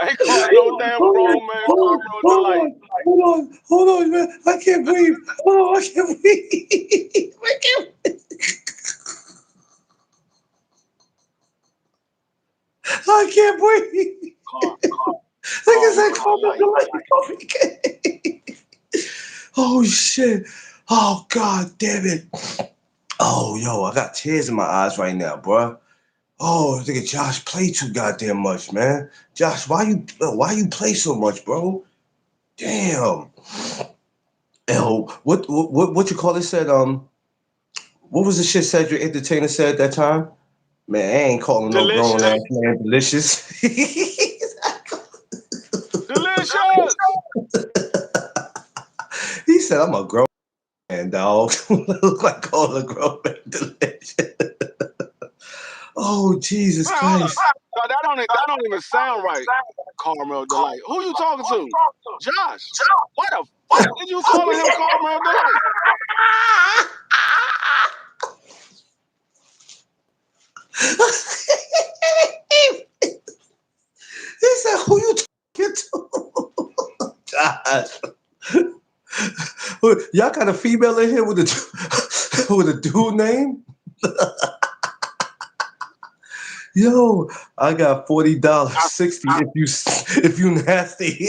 I ain't calling no damn grown man Carmel Delight. Hold on, man. I can't breathe. Hold on, I can't breathe. I can't breathe. I can't breathe. Like I said, Carmel Delight with Coffee Cake. Oh shit. Oh God damn it. Oh yo, I got tears in my eyes right now, bro. Oh, nigga, Josh play too goddamn much, man. Josh, why you play so much, bro? Damn. Yo, what you call it said? What was the shit Cedric Entertainer said that time? Man, I ain't calling no grown Delicious. ass man delicious. Delicious. He said I'm a grown man, dog. Look like calling a grown man delicious. Oh Jesus Christ. No, that don't even sound right. Carmel Delight. Who you talking to? Josh. Why the fuck did you calling him Carmel Delight? He said, who you talking to? Josh. Y'all got a female in here with a dude name? Yo, I got $40, 60 if you nasty.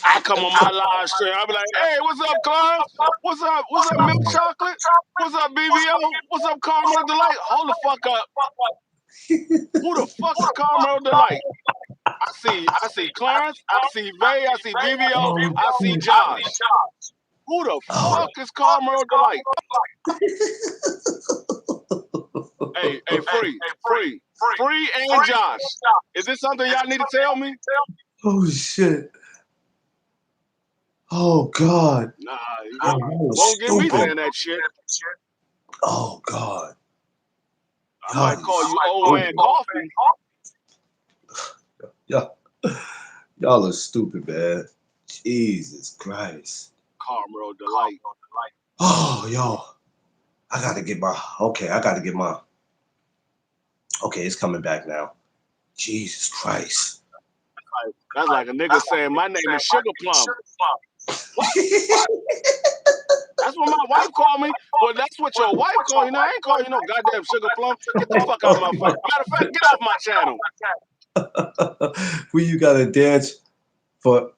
I come on my live stream. I be like, hey, what's up, Clarence? What's up, Milk Chocolate? What's up, BBO? What's up, Carmel Delight? Hold the fuck up. Who the fuck is Carmel Delight? I see Clarence, I see Vay, I see BBO, I see Josh. Who the fuck is Carmel Delight? Hey, free and Josh. Is this something y'all need to tell me? Oh shit. Oh God. Nah, you won't get me saying that shit. Oh God. I might call you old man coffee. Y'all are stupid, man. Jesus Christ. Carmel Delight. Oh, yo. I gotta get my. Okay, it's coming back now. Jesus Christ. That's like a nigga saying my name is Sugar Plum. That's what my wife called me. Well, that's what your wife called you. I ain't calling you no goddamn sugar plum. Get the fuck out of my face. Matter of fact, get off my channel. Where you gotta dance for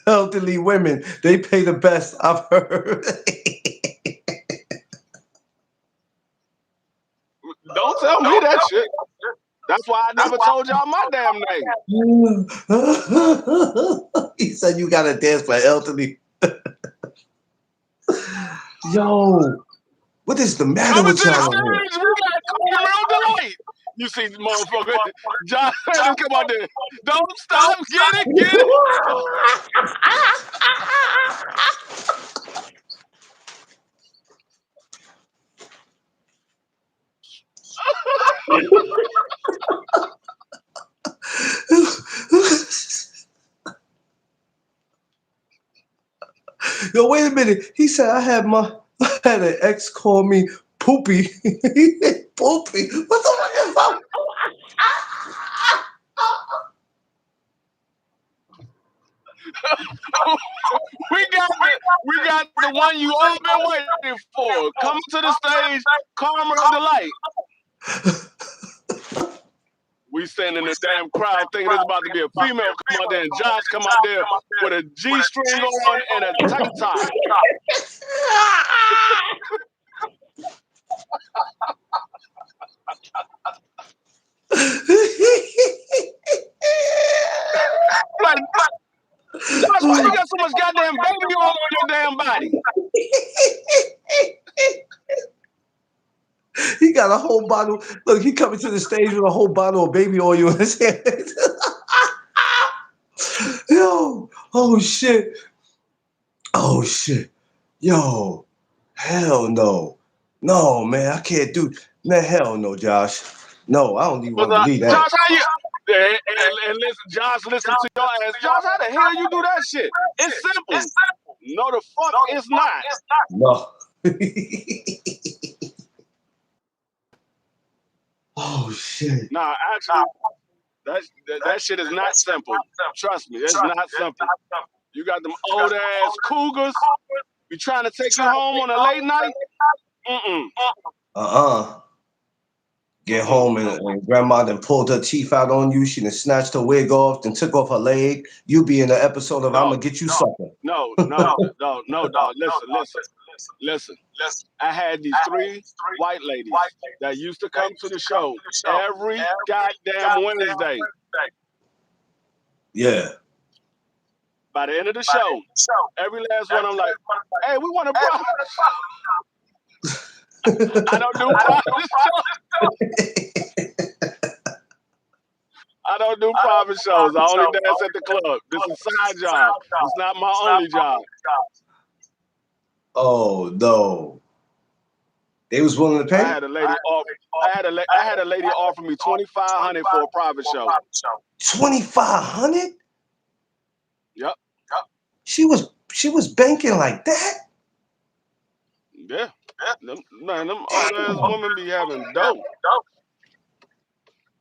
elderly women. They pay the best, I've heard. Don't tell me that shit. That's why I never told y'all my damn name. He said you gotta dance for elderly. Yo, what is the matter Coming with to the y'all stage, here? we got Carmel Delight. You see, motherfucker, Josh Sanders come out there. Don't stop, get it, get it. Yo, wait a minute. He said I had an ex call me poopy. Poopy. What the fuck is that? We got the one you all been waiting for. Coming to the stage, Carmel Delight. We standing in the damn crowd thinking it's about to be a female come out there, and Josh come out there with a G-string on and a tank top. Like, Josh, why you got so much goddamn baby oil on your damn body? He got a whole bottle. Look, he coming to the stage with a whole bottle of baby oil in his hand. Yo, oh shit. Oh shit. Yo, hell no. No, man, I can't do. Man, hell no, Josh. No, I don't even want to believe that. Josh, how you? And listen, Josh, listen to your ass. Josh, how the hell you do that shit? It's simple. No, the fuck it's not. No. Oh shit. Nah, actually, that shit is not simple. Trust me, it's not simple. You got them old ass cougars. You trying to take you home on a late night? Get home and grandma then pulled her teeth out on you. She then snatched her wig off, then took off her leg. You be in the episode of I'ma Get You Sucker. No, dog. Listen. I had these 3 white ladies that used to come to the show every goddamn Wednesday. Yeah. By the end of the show, every last one, I'm like, hey, we want a private show. I don't do private shows. I don't do private shows. I only dance at the club. This is a side job. It's not my only job. Oh no. They was willing to pay? I had a lady offer me $2,500 for a private show. $2,500? Yep. She was banking like that? Yeah. Them old ass women be having dope.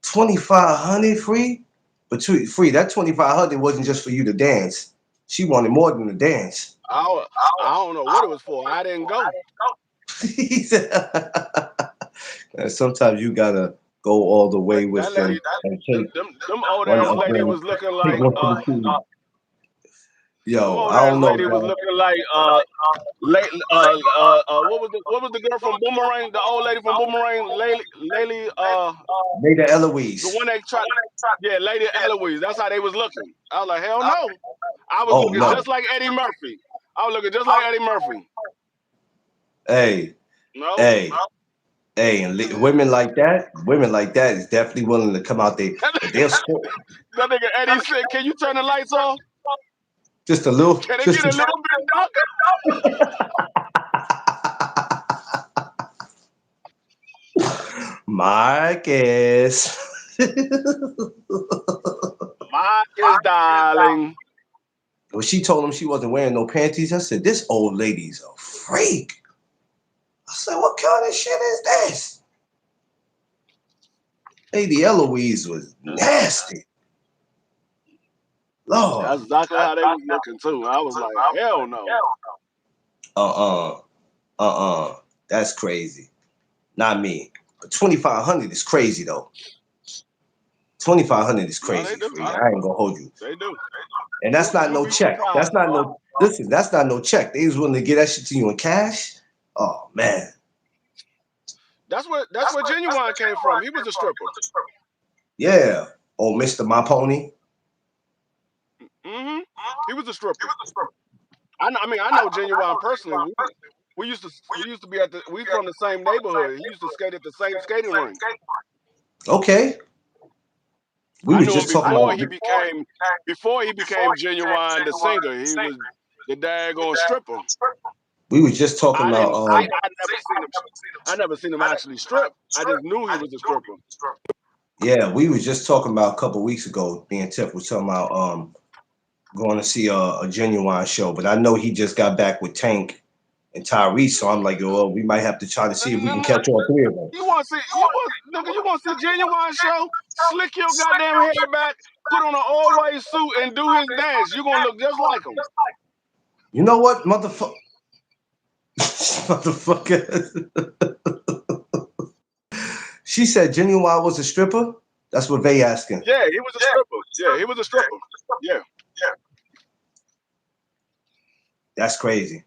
2,500 free? But free, that 2,500 wasn't just for you to dance. She wanted more than to dance. I don't know what it was for. I didn't go. Sometimes you gotta go all the way with that lady, them old ass lady was looking like yo, I don't know. Lady was looking like what was the girl from Boomerang? The old lady from Boomerang, Lady Eloise. The one they tried. Yeah, Lady Eloise. That's how they was looking. I was like, hell no. I was looking just like Eddie Murphy. Hey. No. Hey. Hey, and women like that is definitely willing to come out there. That nigga Eddie said, "Can you turn the lights off? Just a little. Can it get a little bit darker?" Marcus, darling. When she told him she wasn't wearing no panties, I said, "This old lady's a freak." I said, "What kind of shit is this?" Lady Eloise was nasty. Lord. That's exactly how they was looking too. I was like, hell no. Uh that's crazy. Not me. But 2,500 is crazy though. 2,500 is No, they crazy do. for you. I ain't gonna hold you. They do. And that's not You'll no be check. surprised. That's not no listen, that's not no check. They was willing to get that shit to you in cash. Oh man. That's where Genuine came from. He was a stripper. Yeah. Oh, Mr. My Pony. Hmm. He was a stripper. I know Genuine personally. We used to be we from the same neighborhood. He used to skate at the same skating rink. Okay. We I was knew him just talking about before he became Genuine the singer. He was the daggone stripper. we was just talking I about didn't. I never seen him. I never seen him actually strip. I just knew he was a stripper. yeah, we was just talking about a couple weeks ago. Me and Tiff was talking about going to see a Genuine show, but I know he just got back with Tank and Tyrese, so I'm like, well, we might have to try to see if we can catch all three of them. You want to see? You want to see Genuine show? Slick your goddamn hair back, put on an all white suit, and do his dance. You gonna look just like him. You know what, motherfucker? Motherfucker. She said Genuine was a stripper. That's what they asking. Yeah, he was a stripper. Yeah, he was a stripper. Yeah. That's crazy.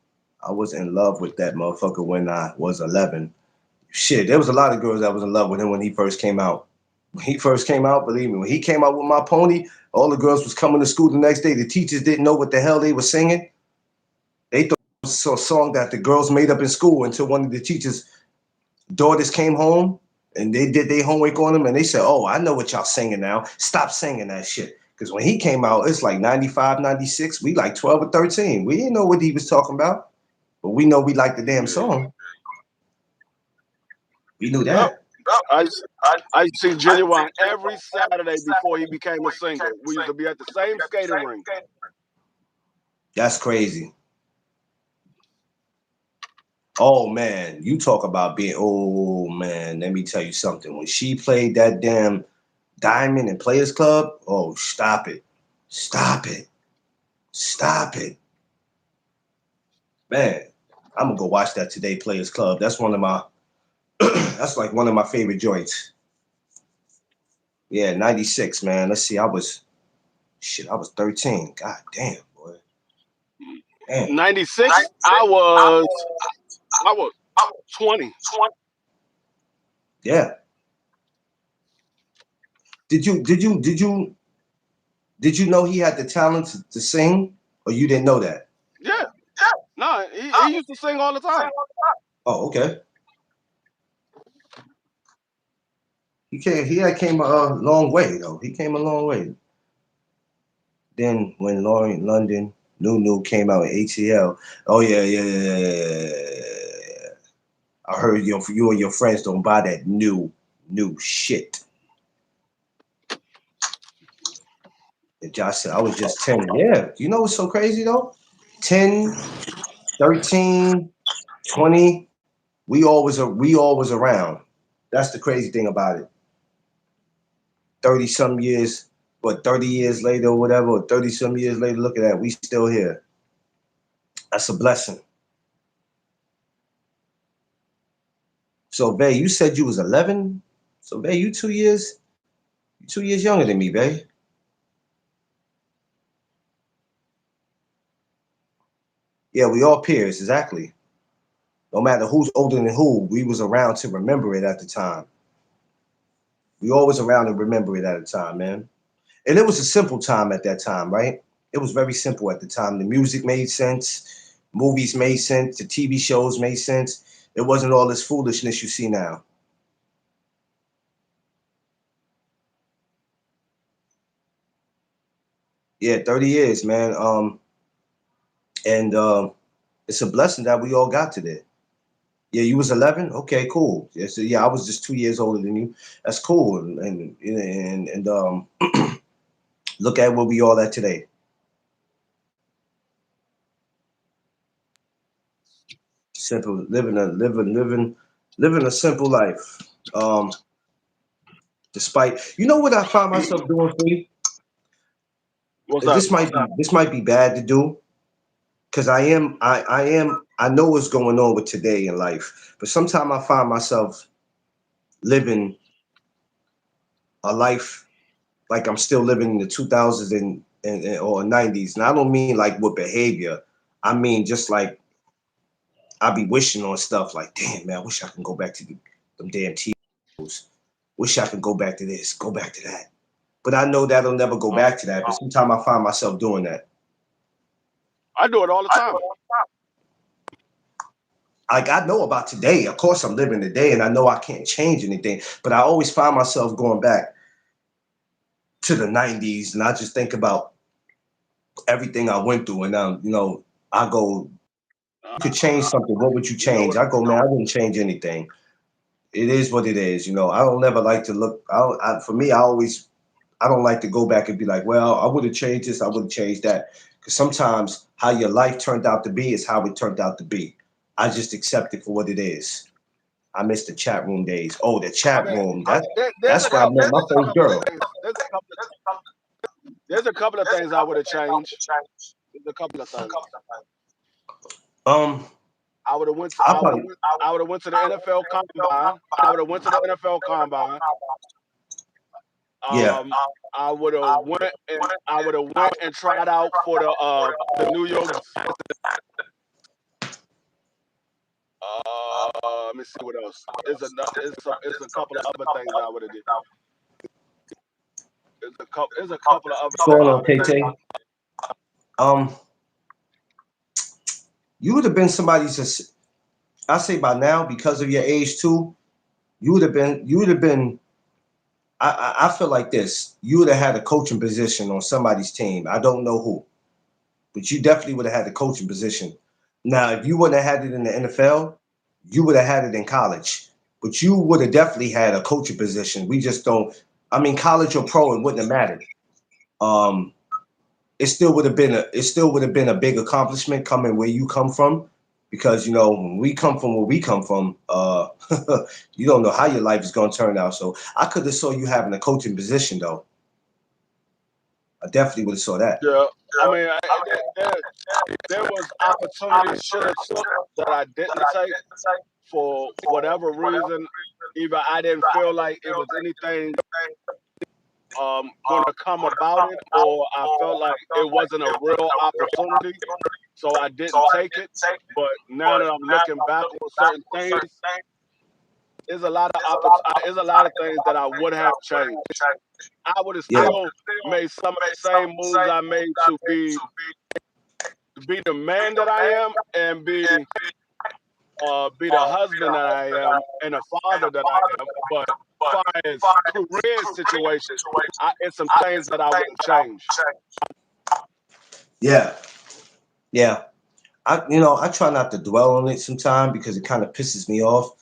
I was in love with that motherfucker when I was 11. Shit, there was a lot of girls that was in love with him when he first came out. When he first came out, believe me, when he came out with My Pony, all the girls was coming to school the next day. The teachers didn't know what the hell they were singing. They thought it was a song that the girls made up in school until one of the teachers' daughters came home and they did their homework on him and they said, oh, I know what y'all singing now. Stop singing that shit. Because when he came out, it's like 95, 96. We like 12 or 13. We didn't know what he was talking about. But we know we liked the damn song. We knew Yep. that. I used to see Genuine every Saturday before he became a singer. We used to be at the same skating rink. That's crazy. Oh man, you talk about being. Oh man, let me tell you something. When she played that damn Diamond and Players Club, oh stop it, stop it, stop it, man. I'm gonna go watch that today. Players Club. That's one of my. That's like one of my favorite joints. Yeah, 96, man. Let's see. I was 13. God damn, boy. Damn. 96. I was 20. Yeah. Did you know he had the talent to sing, or you didn't know that? Yeah. No, he used to sing all the time. Oh, okay. He had came a long way though. He came a long way. Then when Lauren London New came out in ATL, oh yeah. I heard you and your friends don't buy that new shit. And Josh said, I was just 10. Yeah. You know what's so crazy though? 10, 13, 20. We all was around. That's the crazy thing about it. 30 some years, 30 years later or whatever, or 30 some years later, look at that. We still here. That's a blessing. So, Vay, you said you was 11. So, Vay, you 2 years younger than me, Vay. Yeah, we all peers, exactly. No matter who's older than who, we was around to remember it at the time. We always around and remember it at the time, man. And it was a simple time at that time, right? It was very simple at the time. The music made sense, movies made sense, the TV shows made sense. It wasn't all this foolishness you see now. Yeah, 30 years, man. And it's a blessing that we all got today. Yeah, you was 11. Okay, cool. Yeah, so yeah, I was just 2 years older than you. That's cool. And look at where we all at today. Simple, living a simple life. Despite, you know what I find myself doing for you? What's that? This might be bad to do, because I know what's going on with today in life, but sometimes I find myself living a life like I'm still living in the 2000s or 90s. And I don't mean like with behavior. I mean just like I be wishing on stuff like, damn man, I wish I can go back to them damn TVs. Wish I could go back to this, go back to that. But I know that'll never go Uh, back to that. But sometimes I find myself doing that. I do it all the time. Like I know about today. Of course, I'm living today, and I know I can't change anything. But I always find myself going back to the '90s, and I just think about everything I went through, and I go, you could change Uh, something. What would you you know change? what? I go, man, I wouldn't change anything. It is what it is. I don't never like to look. For me, I don't like to go back and be like, well, I would have changed this. I would have changed that. Because sometimes how your life turned out to be is how it turned out to be. I just accept it for what it is. I miss the chat room days. Oh, the I chat mean, room. there's That's a where I couple. met my There's a first couple of girl. things. There's a couple of things I would have changed. There's a couple of things. Um, I would have went. I probably I would have went to the NFL Combine. I would have went to the NFL Combine. yeah. I would have went and tried out for the New York Giants. Let me see what else. It's a couple of other things I would have did. There's a couple of other What's things going I on, would have did. KT? Um, you would have been somebody's. I say by now because of your age too. You would have been. You would have been. I feel like this. You would have had a coaching position on somebody's team. I don't know who, but you definitely would have had the coaching position. Now, if you wouldn't have had it in the NFL, you would have had it in college. But you would have definitely had a coaching position. We just don't. I mean, college or pro, it wouldn't have mattered. Um, it still would have been a big accomplishment coming where you come from, because when we come from where we come from, you don't know how your life is going to turn out. So I could have saw you having a coaching position though. I definitely would have saw that. Yeah, I mean, there was opportunities should have took that I didn't take for whatever reason. Either I didn't feel like it was anything going to come about it, or I felt like it wasn't a real opportunity, so I didn't take it. But now that I'm looking back on certain things, there's a lot of things that I would have changed. I would have Yeah, still made some of the same moves I made to be the man that I am and be the husband that I am and the father that I am. But as far as career situation, it's some things that I would have changed. yeah, yeah. I try not to dwell on it sometimes because it kind of pisses me off.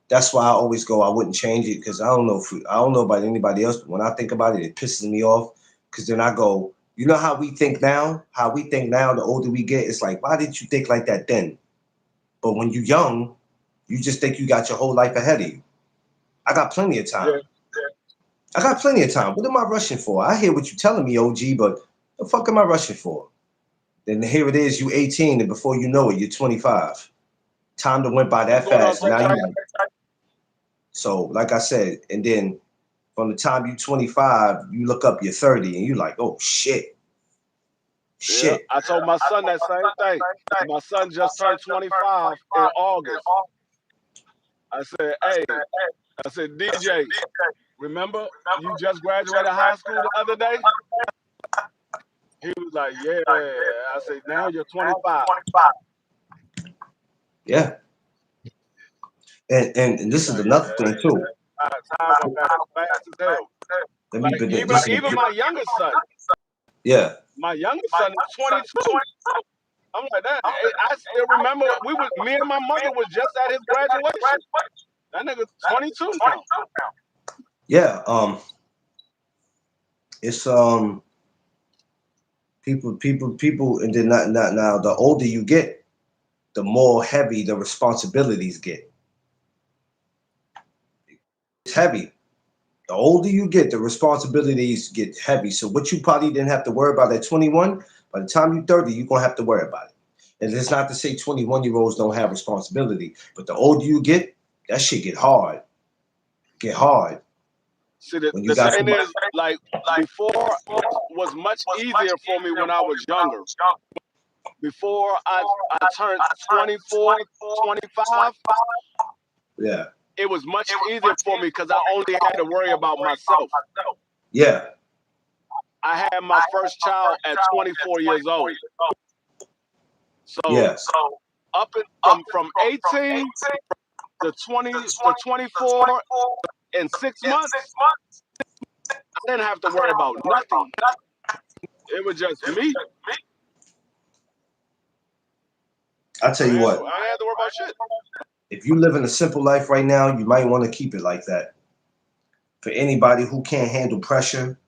That's why I always go, I wouldn't change it, because I don't know about anybody else, but when I think about it, it pisses me off, because then I go, how we think now, the older we get, it's like, why didn't you think like that then? But when you're young, you just think you got your whole life ahead of you. I got plenty of Yeah, time. I got plenty of time. What am I rushing for? I hear what you're telling me, OG, but the fuck am I rushing for? Then here it is, you 18, and before you know it, you're 25. Time that went by what's that going on, fast. Tay Now Tay? so like I said, and then from the time you 25, you look up you're 30, and you're like, oh shit, Yeah, shit. I told my son that same thing. My son just turned 25 in August. I said, hey, I said, DJ, remember you just graduated high school the other day? He was like, yeah. I said, now you're 25. Yeah. And He's this is like, another thing yeah, too. time went by fast as hell. Let me Like but this is even my youngest son, yeah. is 22. I'm like that. I still remember me and my mother was just at his graduation. That nigga's 22 now. Yeah. It's people and then not now the older you get, the more heavy the responsibilities get. It's heavy. The older you get, the responsibilities get heavy. So what you probably didn't have to worry about at 21, by the time you're 30, you're gonna have to worry about it. And it's not to say 21-year-olds don't have responsibility, but the older you get, that shit get hard. Get hard. See, When you the got thing somebody, is, like, before was much easier for me when I was younger. Before I turned 24, 25, yeah, it was much easier for me because I only had to worry about myself. yeah, I had my first child at 24 years old. So yeah, up in, from 18 to 24 in 6 months, I didn't have to worry about nothing. It was just me. I tell I you had what, to worry about shit. if you live in a simple life right now, you might want to keep it like that. For anybody who can't handle pressure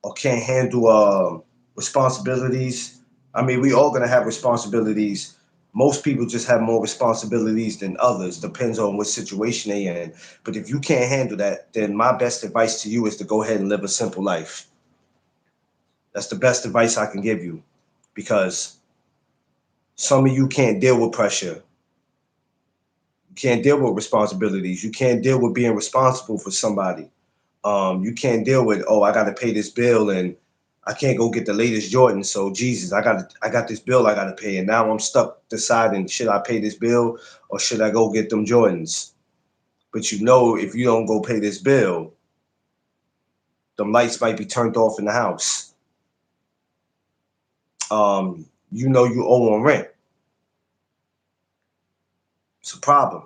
or can't handle responsibilities, I mean, we all gonna have responsibilities. Most people just have more responsibilities than others. Depends on what situation they in. But if you can't handle that, then my best advice to you is to go ahead and live a simple life. That's the best advice I can give you, because some of you can't deal with pressure. You can't deal with responsibilities. You can't deal with being responsible for somebody. You can't deal with, oh, I got to pay this bill and I can't go get the latest Jordan. So Jesus, I got this bill I got to pay, and now I'm stuck deciding, should I pay this bill or should I go get them Jordans? But you know, if you don't go pay this bill, them lights might be turned off in the house. You know you owe on rent. It's a problem.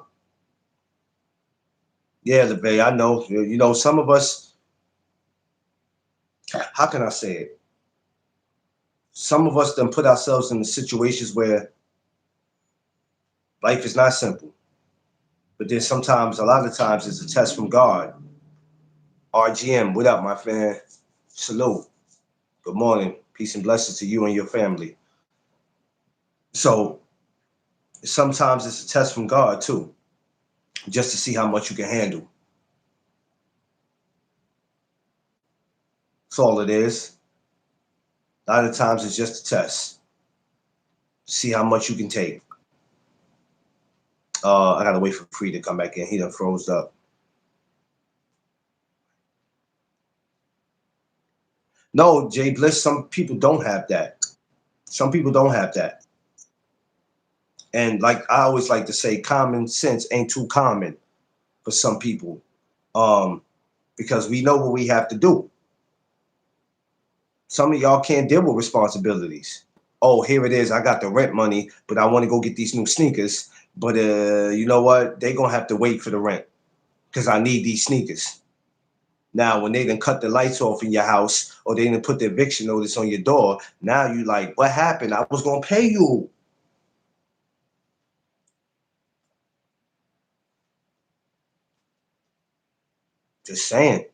Yeah, LeVay, I know. You know, some of us, how can I say it? Some of us done put ourselves in the situations where life is not simple. But then sometimes, a lot of times, it's a test from God. RGM, what up, my friend? Salute. Good morning. Peace and blessings to you and your family. So sometimes it's a test from God too, just to see how much you can handle. That's all it is. A lot of times it's just a test. See how much you can take. I gotta wait for Free to come back in. He done froze up. No, Jay Bliss, some people don't have that. Some people don't have that. And like I always like to say, common sense ain't too common for some people. Because we know what we have to do. Some of y'all can't deal with responsibilities. Oh, here it is. I got the rent money, but I want to go get these new sneakers. But you know what? They gonna have to wait for the rent because I need these sneakers. Now, when they done cut the lights off in your house or they done put the eviction notice on your door, now you like, what happened? I was gonna pay you. Just saying.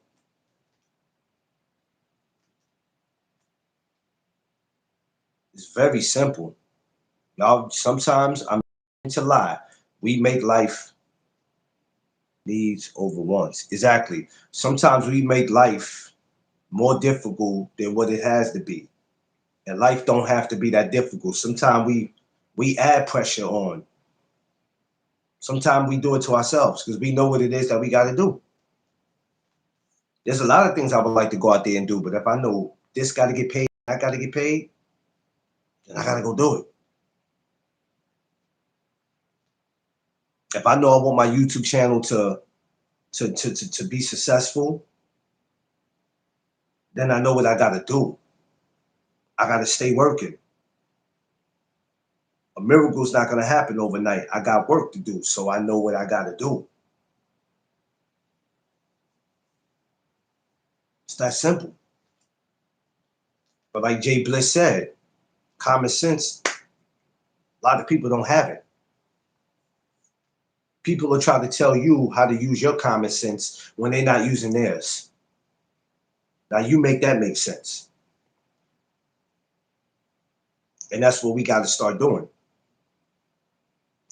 It's very simple. Y'all, sometimes I'm to lie. We make life needs over wants. Exactly. Sometimes we make life more difficult than what it has to be. And life don't have to be that difficult. Sometimes we add pressure on. Sometimes we do it to ourselves because we know what it is that we got to do. There's a lot of things I would like to go out there and do, but if I know this got to get paid, I got to get paid, then I got to go do it. If I know I want my YouTube channel to be successful, then I know what I got to do. I got to stay working. A miracle's not going to happen overnight. I got work to do, so I know what I got to do. It's that simple. But like Jay Bliss said, common sense, a lot of people don't have it. People will try to tell you how to use your common sense when they're not using theirs. Now you make that make sense. And that's what we got to start doing.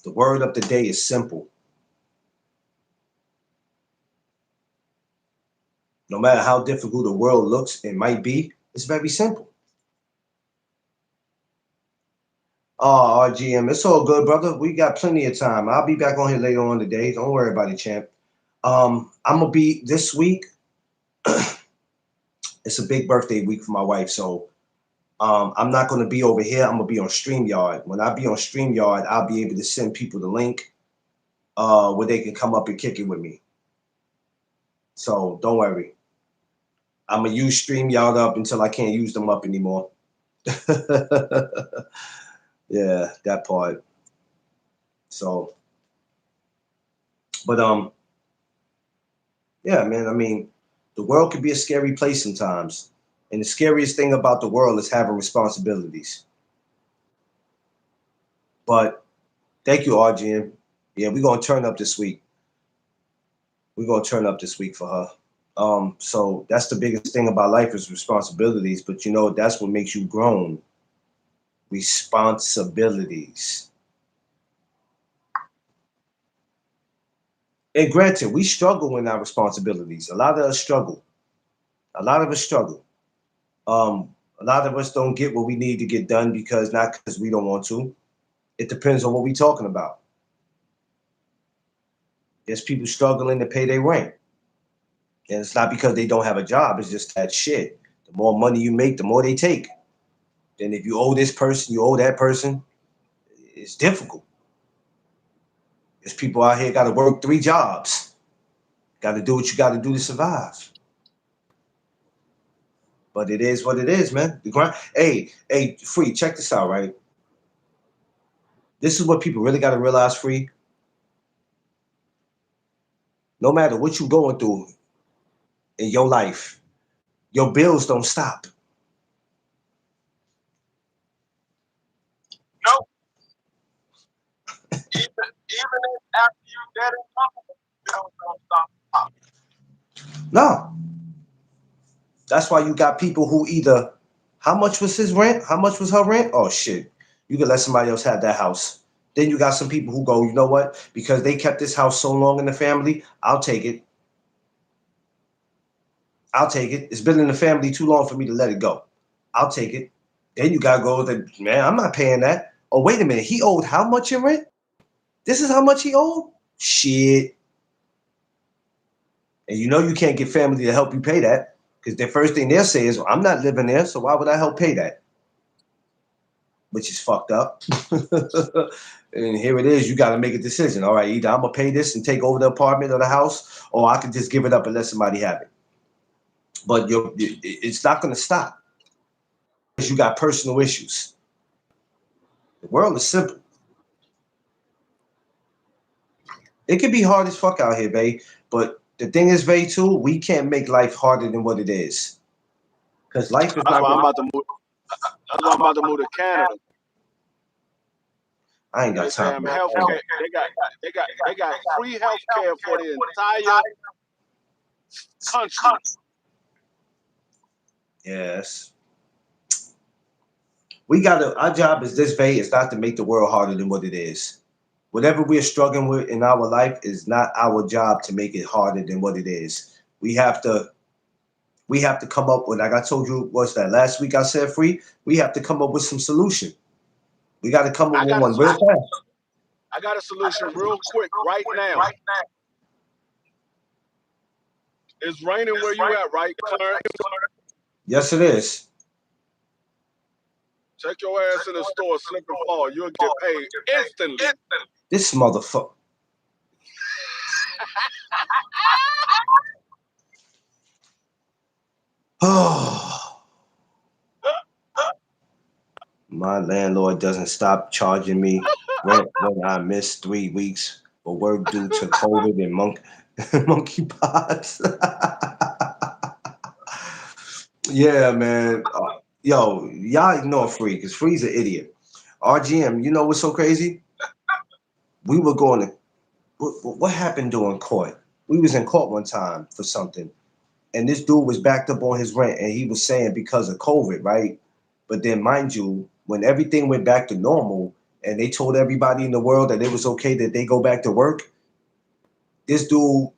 The word of the day is simple. No matter how difficult the world looks, it might be, it's very simple. Oh, RGM, it's all good, brother. We got plenty of time. I'll be back on here later on today. Don't worry about it, champ. I'm gonna be this week. It's a big birthday week for my wife, so I'm not gonna be over here. I'm gonna be on StreamYard. When I be on StreamYard, I'll be able to send people the link where they can come up and kick it with me. So don't worry. I'm gonna use StreamYard up until I can't use them up anymore. Yeah, that part. So, but yeah, man. I mean, the world can be a scary place sometimes, and the scariest thing about the world is having responsibilities. But thank you, RGM. Yeah, we're gonna turn up this week. We're gonna turn up this week for her. So that's the biggest thing about life is responsibilities. But you know, that's what makes you grown. Responsibilities. And granted, we struggle in our responsibilities. A lot of us struggle. A lot of us struggle. A lot of us don't get what we need to get done because not because we don't want to. It depends on what we're talking about. There's people struggling to pay their rent. And it's not because they don't have a job, it's just that shit. The more money you make, the more they take. Then if you owe this person, you owe that person, it's difficult. There's people out here got to work 3 jobs, got to do what you got to do to survive. But it is what it is, man. The grind. Hey, free. Check this out, right? This is what people really got to realize, free. No matter what you're going through in your life, your bills don't stop. No, even after you get it, don't stop. No, that's why you got people who either, how much was his rent? How much was her rent? Oh shit, you could let somebody else have that house. Then you got some people who go, you know what? Because they kept this house so long in the family, I'll take it. I'll take it. It's been in the family too long for me to let it go. I'll take it. Then you gotta go, that man, I'm not paying that. Oh, wait a minute. He owed how much in rent? This is how much he owed? Shit. And you know you can't get family to help you pay that. Because the first thing they'll say is, well, I'm not living there, so why would I help pay that? Which is fucked up. And here it is, you got to make a decision. All right, either I'm gonna pay this and take over the apartment or the house, or I can just give it up and let somebody have it. But it's not gonna stop because you got personal issues. The world is simple. It can be hard as fuck out here, babe. But the thing is, babe, too, we can't make life harder than what it is. Because life is That's not why I'm gonna. about to move. That's why I'm about to move to Canada. I ain't got They time damn for health that. care. They got free health care for the entire country. Yes. We gotta, our job is this, babe, is not to make the world harder than what it is. Whatever we're struggling with in our life is not our job to make it harder than what it is. We have to come up with, like I told you, what's that last week I said, free? We have to come up with some solution. We got to come up I with got a one real fast. I got a solution real quick right now. It's raining where you at, right, Clarence? Yes, it is. Take your ass in the store, slip and fall. You'll get paid instantly. This motherfucker. Oh, my landlord doesn't stop charging me rent when I miss 3 weeks for work due to COVID and monkeypox. Yeah, man. Yo, y'all ignore Free because Free's an idiot. RGM, you know what's so crazy? We were going to, what happened during court? We was in court one time for something, and this dude was backed up on his rent, and he was saying because of COVID, right? But then, mind you, when everything went back to normal, and they told everybody in the world that it was okay that they go back to work, this dude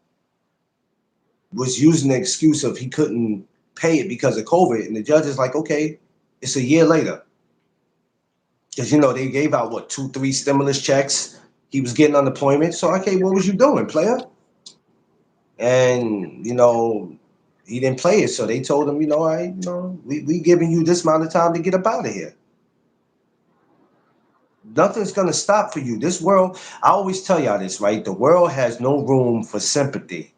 was using the excuse of he couldn't pay it because of COVID, and the judge is like, okay, it's a year later. Because they gave out what 2, 3 stimulus checks. He was getting unemployment. So okay, what was you doing, player? And he didn't play it. So they told him, we giving you this amount of time to get up out of here. Nothing's gonna stop for you. This world, I always tell y'all this, right? The world has no room for sympathy.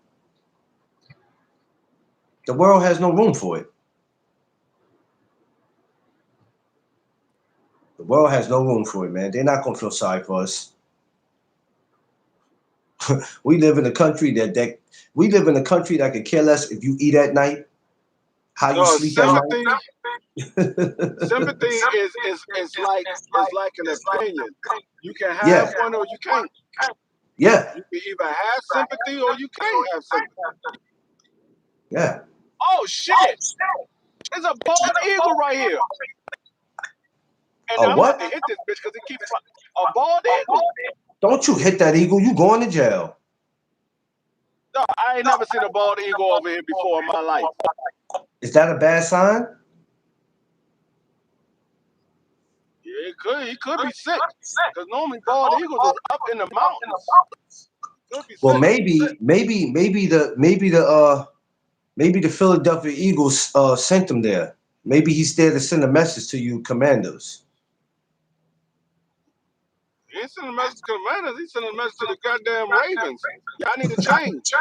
The world has no room for it. The world has no room for it, man. They're not gonna feel sorry for us. We live in a country that could care less if you eat at night, how you No, sleep at sympathy night. is like an opinion. You can have Yeah, one or you can't. yeah, You can either have sympathy or you can't have sympathy. yeah. Oh shit! There's a bald eagle right here, and Oh, I'm about what? to hit this bitch because it keeps a bald eagle. Don't you hit that eagle? You going to jail. No, I ain't never seen a bald eagle over here before in my life. Is that a bad sign? Yeah, he could be sick because normally bald eagles is up in the mountains. Could be Well, sick. maybe the Philadelphia Eagles sent him there. Maybe he's there to send a message to you, Commanders. He ain't sending a message to the Commanders. He's sending a message to the goddamn Ravens. Y'all need to change.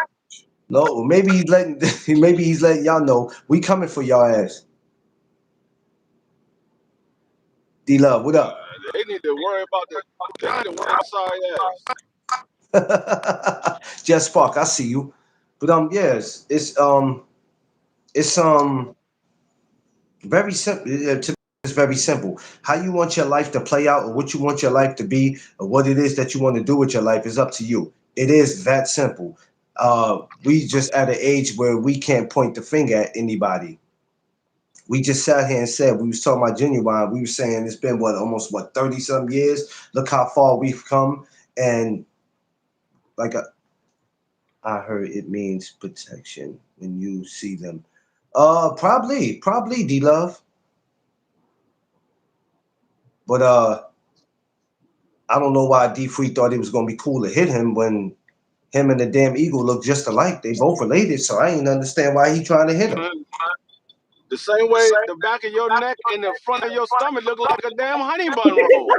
No, maybe he's letting maybe he's letting y'all know we coming for y'all ass. D Love, what up? They need to worry about the. They need to worry about sorry ass. Just Spark, I see you. But yes, it's very simple. It's very simple. How you want your life to play out, or what you want your life to be, or what it is that you want to do with your life is up to you. It is that simple. We just at an age where we can't point the finger at anybody. We just sat here and said we was talking about Genuine. We were saying it's been almost 30 some years. Look how far we've come, and like I heard it means protection when you see them. Probably D Love, but I don't know why D Free thought it was gonna be cool to hit him when him and the damn eagle look just alike. They both related, so I ain't understand why he trying to hit him. The same way the back of your neck and the front of your stomach look like a damn honey bun roll.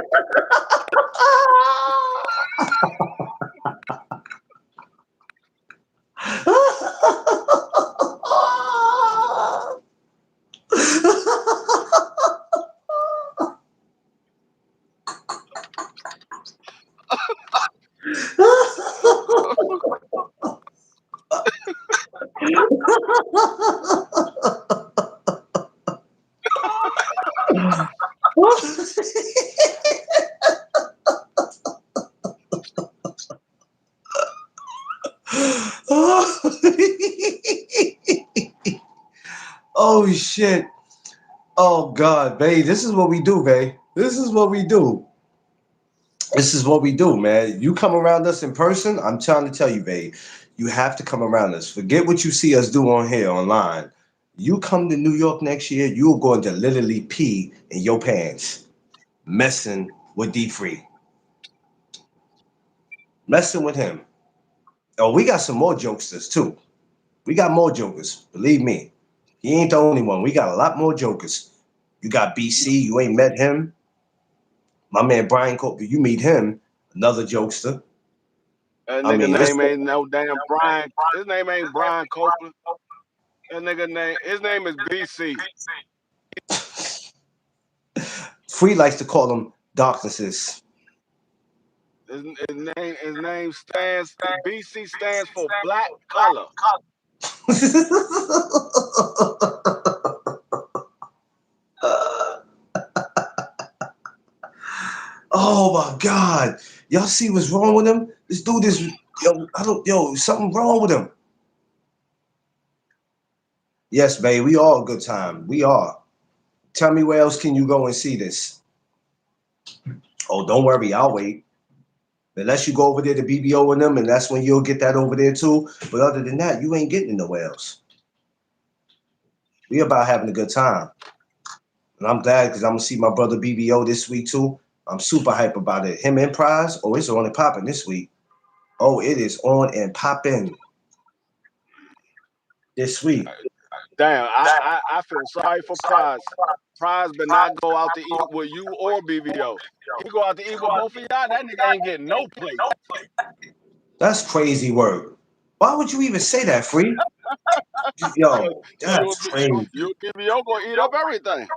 Oh shit. Oh God, babe. This is what we do, babe. This is what we do. This is what we do, man. You come around us in person, I'm trying to tell you, babe. You have to come around us. Forget what you see us do on here online. You come to New York next year, you're going to literally pee in your pants, messing with D Free, messing with him. Oh, we got some more jokesters too. We got more jokers. Believe me, he ain't the only one. We got a lot more jokers. You got BC. You ain't met him. My man Brian Coker. You meet him. Another jokester. That I nigga mean, name ain't no damn Brian. His name ain't Brian Copeland. That nigga name. His name is BC. Free likes to call them darknesses. His name stands. BC stands for black color. Oh my God. Y'all see what's wrong with him? This dude is something wrong with him. Yes, babe, we all a good time. We are. Tell me where else can you go and see this? Oh, don't worry, I'll wait. Unless you go over there to BBO and them, and that's when you'll get that over there too. But other than that, you ain't getting nowhere else. We about having a good time. And I'm glad because I'm gonna see my brother BBO this week too. I'm super hype about it. Him and Prize. Oh, it's on and popping this week. Oh, it is on and popping this week. Damn, I feel sorry for Prize. Prize but not go out to eat with you or BVO. He go out to eat with both of y'all, that nigga ain't getting no plate. That's crazy work. Why would you even say that, Free? Cause Yo, you that's crazy. you BVO gonna eat up everything.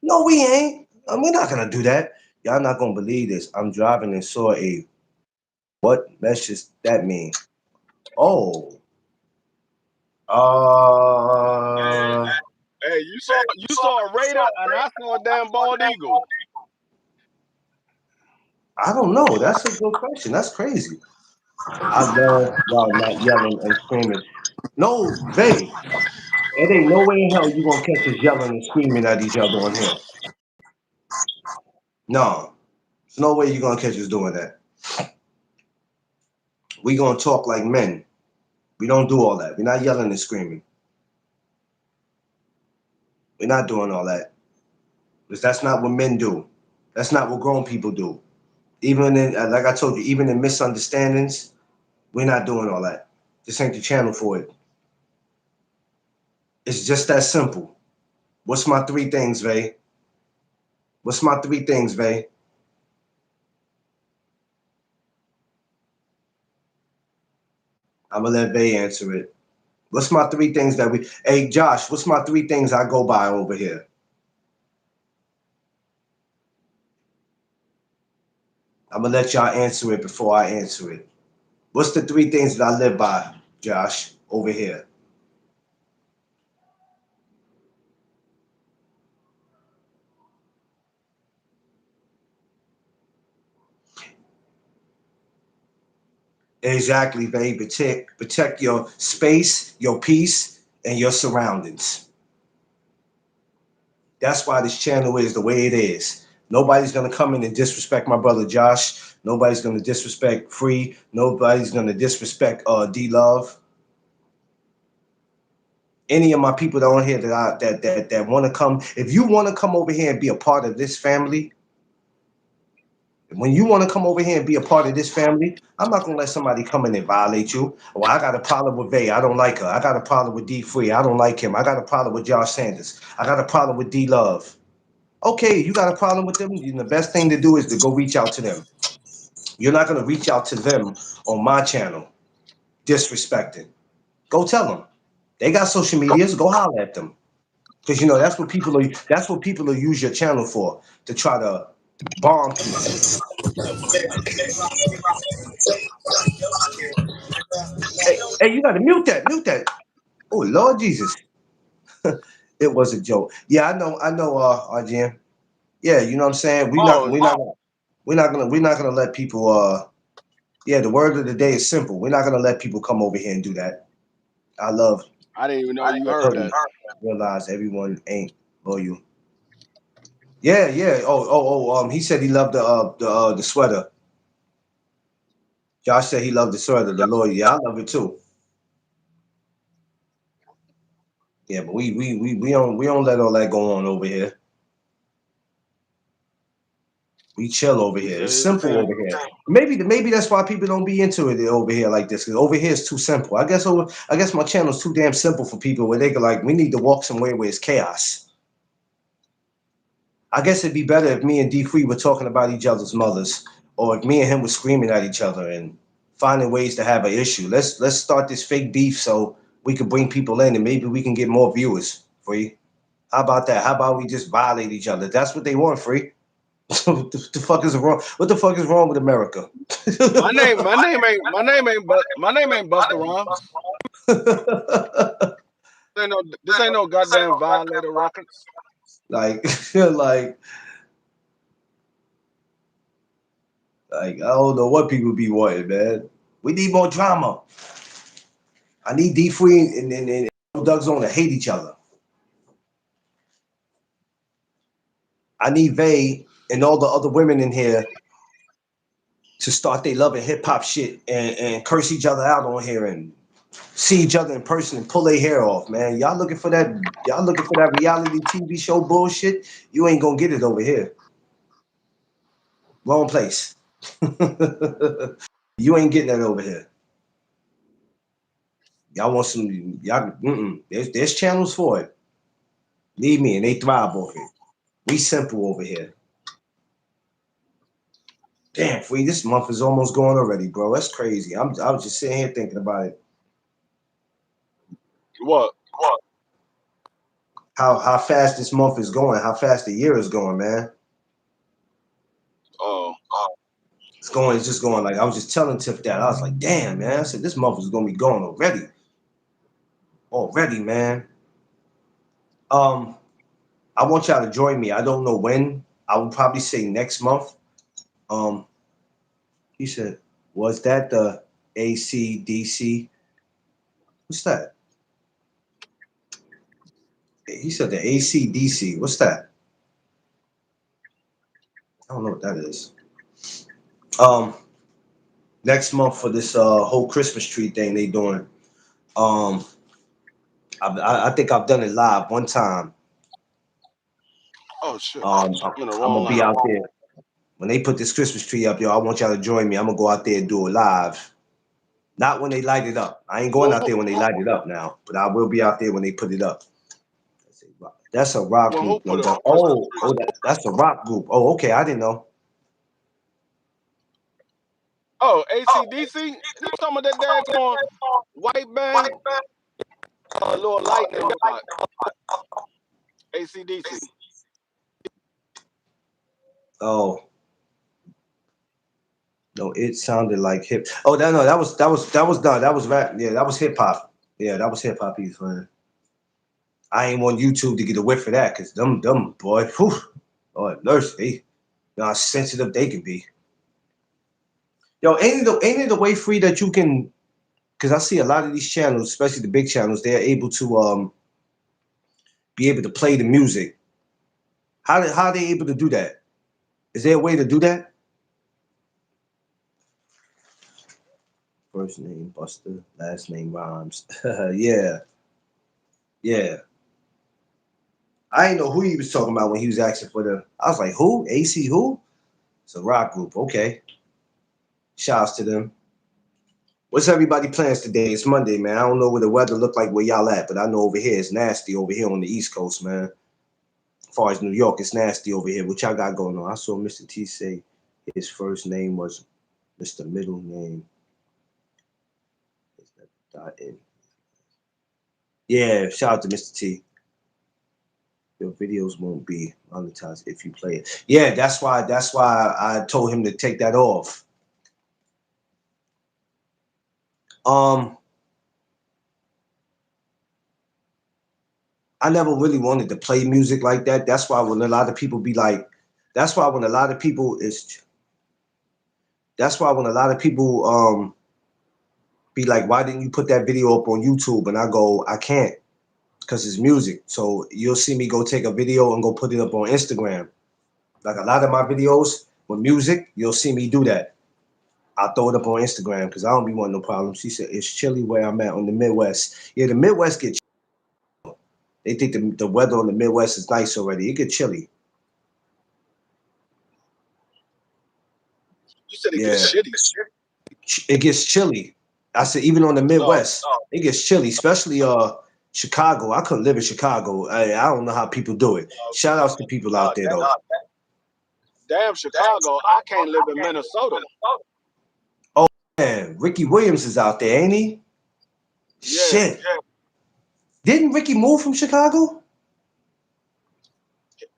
No, we ain't. We're not gonna do that. Y'all not gonna believe this. I'm driving and saw a what message that mean? Oh, uh, Hey, you saw a Raider and I saw a damn bald eagle. I don't know. That's a good question. That's crazy. I love y'all not yelling and screaming. No, Vay, it ain't no way in hell you gonna catch us yelling and screaming at each other on here. No, there's no way you gonna catch us doing that. We gonna talk like men. We don't do all that. We're not yelling and screaming. We're not doing all that. Because that's not what men do. That's not what grown people do. Even in, like I told you, even in misunderstandings, we're not doing all that. This ain't the channel for it. It's just that simple. What's my three things, Vay? What's my three things, Vay? I'm gonna let Vay answer it. What's my three things that we? Hey, Josh, what's my three things I go by over here? I'm gonna let y'all answer it before I answer it. What's the three things that I live by, Josh, over here? Exactly, babe. Protect your space, your peace, and your surroundings. That's why this channel is the way it is. Nobody's gonna come in and disrespect my brother Josh. Nobody's gonna disrespect Free. Nobody's gonna disrespect D Love. Any of my people that are on here that want to come. If you want to come over here and be a part of this family, when you want to come over here and be a part of this family, I'm not gonna let somebody come in and violate you. Well, I got a problem with Vay. I don't like her. I got a problem with D Free. I don't like him. I got a problem with Josh Sanders. I got a problem with D Love. Okay, you got a problem with them. The best thing to do is to go reach out to them. You're not gonna reach out to them on my channel, disrespecting. Go tell them. They got social medias. Go holler at them. Because you know that's what people will use your channel for, to try to bomb people. Hey, you gotta mute that, mute that. Oh Lord Jesus. It was a joke. Yeah, I know RGM. Yeah, you know what I'm saying? Oh, We're not gonna let people yeah, the word of the day is simple. We're not gonna let people come over here and do that. I love I didn't even know you heard Hoodie. that. Realize everyone ain't loyal. Yeah, yeah. He said he loved the sweater. Josh said he loved the sweater, the lawyer. Yeah, I love it too. Yeah, but we don't let all that go on over here. We chill over here. It's simple over here. Maybe that's why people don't be into it over here like this. Because over here it's too simple. I guess my channel's too damn simple for people where they go like, we need to walk somewhere where it's chaos. I guess it'd be better if me and D Free were talking about each other's mothers, or if me and him were screaming at each other and finding ways to have an issue. Let's start this fake beef so we can bring people in and maybe we can get more viewers. Free. How about that? How about we just violate each other? That's what they want, Free. What the fuck is wrong? What the fuck is wrong with America? My name ain't Buster Rhymes. This ain't no goddamn Violator Records. like, like, I don't know what people be wanting, man. We need more drama. I need D Free and Doug Zone to hate each other. I need Vay and all the other women in here to start their love and hip hop shit and curse each other out on here and see each other in person and pull their hair off, man. Y'all looking for that? Y'all looking for that reality TV show bullshit? You ain't gonna get it over here. Wrong place. You ain't getting that over here. Y'all want some? Y'all, there's channels for it. Leave me, and they thrive off it. We simple over here. Damn, free. This month is almost gone already, bro. That's crazy. I was just sitting here thinking about it. What? How fast this month is going. How fast the year is going, man. Oh, It's going. It's just going. Like I was just telling Tiff that. I was like, damn, man. I said this month is gonna be going already. Already, man. I want y'all to join me. I don't know when. I would probably say next month. Um, he said, was that the ACDC? What's that? He said the ACDC. What's that? I don't know what that is. Um, Next month for this whole Christmas tree thing they doing. Um, I think I've done it live one time. oh shit! I'm in the I'm wrong gonna be line. out there when they put this Christmas tree up, yo. I want y'all to join me. I'm gonna go out there and do it live. Not when they light it up. I ain't going Well, out there when they light it up now, but I will be out there when they put it up. That's a rock who group. put No, up the Christmas oh, tree? that's a rock group. Oh, okay. I didn't know. Oh, ACDC. You talking about that daggone white band? A little lightning bot. ACDC. Oh, no, it sounded like hip. Oh, no, that was rap. Yeah, that was hip hop. Yeah, that was hip hop. He's man. I ain't on YouTube to get a whiff of that because them boy, whew, oh, nurse, they, you know how sensitive they can be. Yo, ain't it the way free that you can? Because I see a lot of these channels, especially the big channels, they're able to be able to play the music. How are they able to do that? Is there a way to do that? First name Buster, last name Rhymes. Yeah, yeah. I didn't know who he was talking about when he was asking for the. I was like, who? AC who? It's a rock group. Okay. Shouts to them. What's everybody plans today? It's Monday, man. I don't know what the weather look like where y'all at, but I know over here it's nasty over here on the East Coast, man. As far as New York, it's nasty over here. What y'all got going on? I saw Mr. T say his first name was Mr. Middle name. Is that dot in? Yeah, shout out to Mr. T. Your videos won't be monetized if you play it. Yeah, that's why I told him to take that off. Um, I never really wanted to play music like that. That's why when a lot of people be like, that's why when a lot of people is that's why when a lot of people be like, why didn't you put that video up on YouTube? And I go, I can't because it's music. So you'll see me go take a video and go put it up on Instagram. Like a lot of my videos with music, you'll see me do that. I'll throw it up on Instagram because I don't be wanting no problems. She said, it's chilly where I'm at on the Midwest. Yeah, the Midwest get chilly. They think the weather on the Midwest is nice already. It get chilly. You said it Yeah. gets shitty. It gets chilly. I said even on the Oh, Midwest, it gets chilly, especially Chicago. I couldn't live in Chicago. I don't know how people do it. Shout outs to people out there though. damn Chicago. I can't live in Minnesota. Oh man, Ricky Williams is out there, ain't he? Yeah, Shit. Didn't Ricky move from Chicago?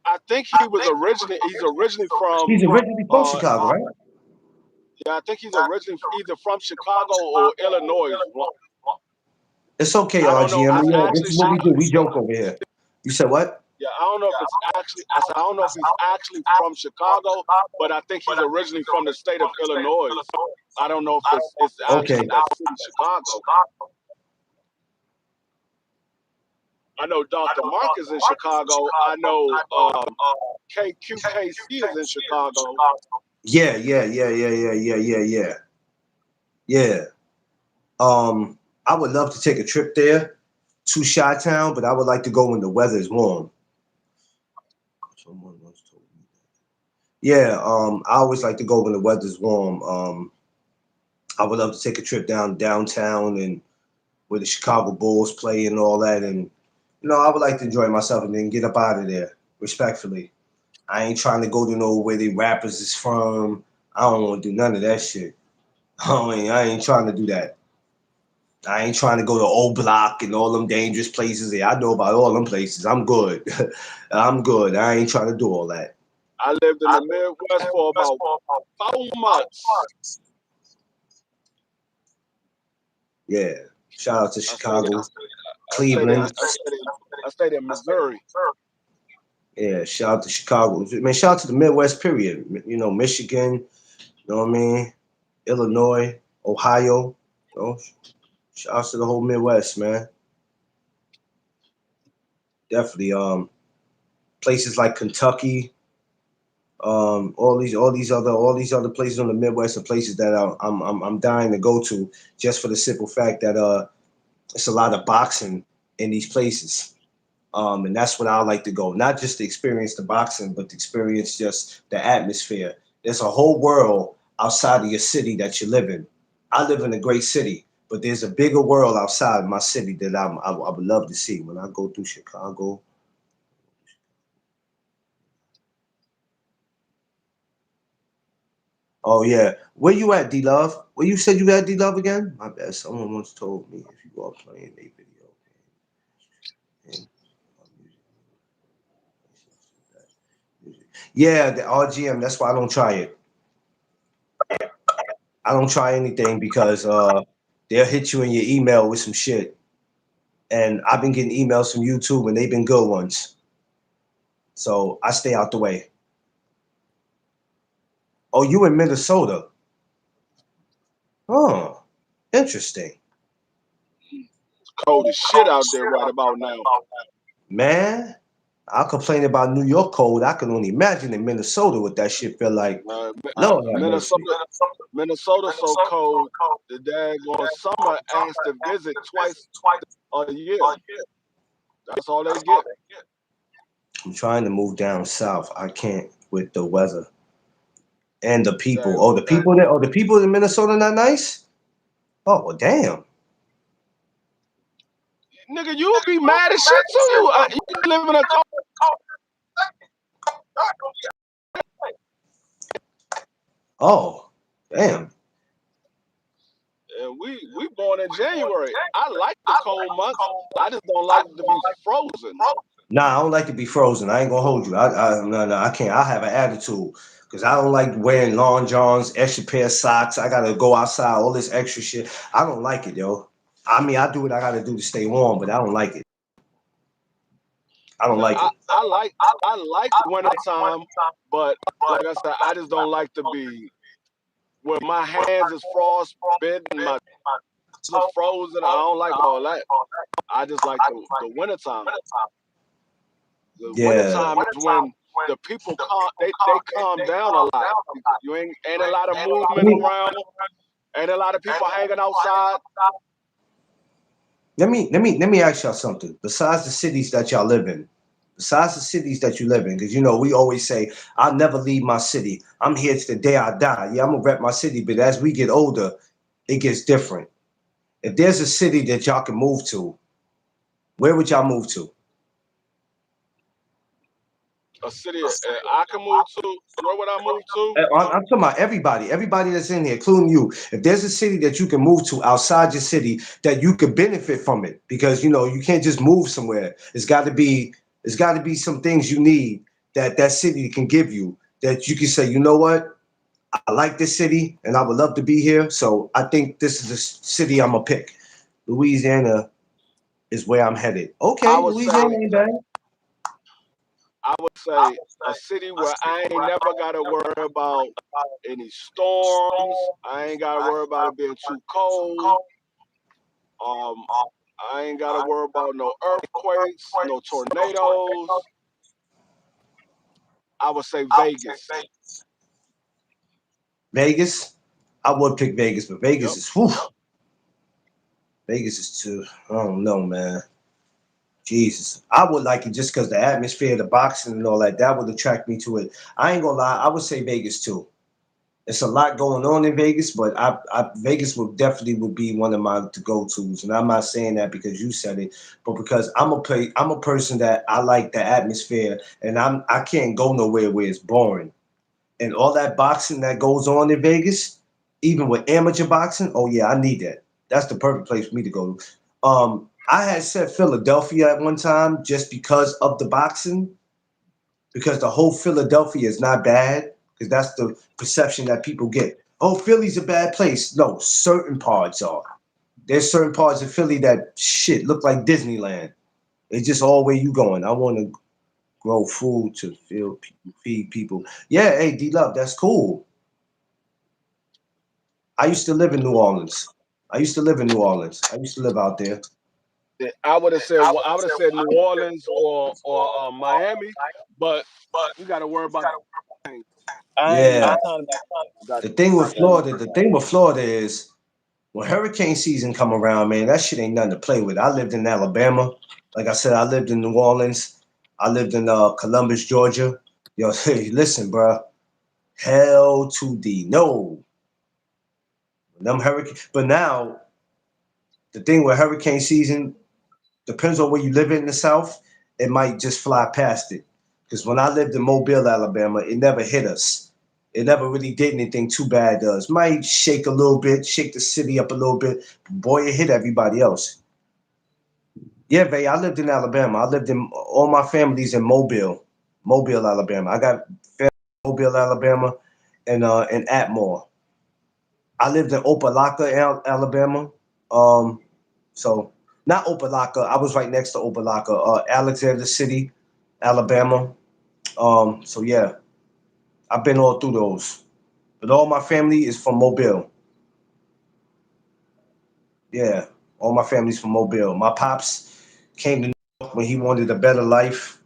I think he's originally from He's originally from uh Chicago, right? yeah, I think he's originally either from Chicago or Illinois. It's okay, I don't know if RGM. it's This actually is what we do. We joke over here. You said what? yeah, I don't know if it's actually I said I don't know if he's actually from Chicago, but I think he's originally from the state of Illinois. I don't know if it's Okay. actually that city Chicago. I know Dr. Mark is in Chicago. I know KQKC is in Chicago. Yeah. Yeah. I would love to take a trip there to Chi-Town, but I would like to go when the weather is warm. Someone once told me that. Yeah, I always like to go when the weather's warm. I would love to take a trip downtown and where the Chicago Bulls play and all that, and I would like to enjoy myself and then get up out of there respectfully. I ain't trying to go to know where the rappers is from. I don't want to do none of that shit. I ain't trying to do that. I ain't trying to go to O Block and all them dangerous places. Yeah, I know about all them places. I'm good. I'm good. I ain't trying to do all that. I lived in the Midwest for about 4 months. Yeah. Shout out to I stayed in, Chicago, I stayed in, Cleveland. I stayed in Missouri. Yeah, shout out to Chicago. Man, shout out to the Midwest period. Michigan, know what I mean? Illinois, Ohio. Shout out to the whole Midwest, man. Definitely. Places like Kentucky, all these other places on the Midwest are places that I'm dying to go to just for the simple fact that it's a lot of boxing in these places. And that's when I like to go, not just to experience the boxing, but to experience just the atmosphere. There's a whole world outside of your city that you live in. I live in a great city, but there's a bigger world outside my city that I would love to see when I go through Chicago. Oh yeah, where you at, D Love? Where you said you at, D Love again? My bad. Someone once told me if you are playing a video game. Yeah, the RGM. That's why I don't try it. I don't try anything because they'll hit you in your email with some shit. And I've been getting emails from YouTube and they've been good ones. So I stay out the way. Oh, you in Minnesota? Oh, interesting. Cold as shit out there right about now. Man, I'll complain about New York cold. I can only imagine in Minnesota what that shit feel like. Lord have mercy. Minnesota so cold. The daggone summer asked to visit twice a year. That's all they get. I'm trying to move down south. I can't with the weather and the people. Oh, Daggone the people there. Oh, the people in Minnesota not nice. Oh, well, damn. nigga, you would be mad as shit too. You live in a cold. Oh, damn. And we born in January. I like the cold months. I just don't like to be frozen. Nah, I don't like to be frozen. I ain't gonna hold you. No, I can't. I have an attitude because I don't like wearing long johns, extra pair of socks. I gotta go outside, all this extra shit. I don't like it, yo. I mean, I do what I gotta do to stay warm, but I don't like it. I don't like I, it. I like I like wintertime, but like I said, I just don't like to be where my hands is frostbitten, my toes are frozen. I don't like all that. I just like the wintertime. The Yeah. wintertime is when the people they calm down a lot. You ain't a lot of Let movement me around, ain't a lot of people hanging outside. let me ask y'all something. Besides the cities that y'all live in, besides the cities that you live in, because we always say, I'll never leave my city. I'm here to the day I die. Yeah, I'm gonna rep my city, but as we get older, it gets different. If there's a city that y'all can move to, where would y'all move to? A city I can move to. Where would I move to? I'm talking about everybody that's in here, including you. If there's a city that you can move to outside your city that you could benefit from it, because you can't just move somewhere. It's got to be some things you need that city can give you that you can say, you know what, I like this city and I would love to be here. So I think this is the city I'm gonna pick. Louisiana is where I'm headed. I Okay, would Louisiana say ain't bad. I would say a city where I ain't never gotta worry about any storms. I ain't gotta worry about it being too cold. Um, I ain't gotta worry about no earthquakes, no tornadoes. I would say Vegas. Vegas. I would pick Vegas, but Vegas Yep. is whew, Vegas is too. I don't know, man. Jesus, I would like it just because the atmosphere, the boxing, and all that. That would attract me to it. I ain't gonna lie. I would say Vegas too. It's a lot going on in Vegas, but Vegas would be one of my to go tos, and I'm not saying that because you said it, but because I'm a person that I like the atmosphere, and I can't go nowhere where it's boring, and all that boxing that goes on in Vegas, even with amateur boxing. Oh yeah, I need that. That's the perfect place for me to go. I had said Philadelphia at one time just because of the boxing, because the whole Philadelphia is not bad, because that's the perception that people get. Oh, Philly's a bad place. No, certain parts are. There's certain parts of Philly that shit look like Disneyland. It's just all where you going. I want to grow food to feed people. Yeah, hey, D Love, that's cool. I used to live in New Orleans. I used to live in New Orleans. I used to live out there. I would have said New Orleans or Miami, but you got to worry about the thing. I ain't even Yeah. trying to got The thing with Florida is when hurricane season come around, man, that shit ain't nothing to play with. I lived in Alabama. Like I said, I lived in New Orleans. I lived in Columbus, Georgia. Yo, hey, listen, bro. Hell to the no. Them hurricane. But now the thing with hurricane season depends on where you live in the South. It might just fly past it. Because when I lived in Mobile, Alabama, it never hit us. It never really did anything too bad to us. Might shake a little bit, shake the city up a little bit. Boy, it hit everybody else. Yeah, Vay, I lived in Alabama. I lived in all my family's in Mobile, Alabama. I got family in Mobile, Alabama, and Atmore. I lived in Opelika, Alabama. Um, so not Opelika. I was right next to Opelika, Alexander City, Alabama. So yeah, I've been all through those. But all my family is from Mobile. Yeah, all my family's from Mobile. My pops came to New York when he wanted a better life.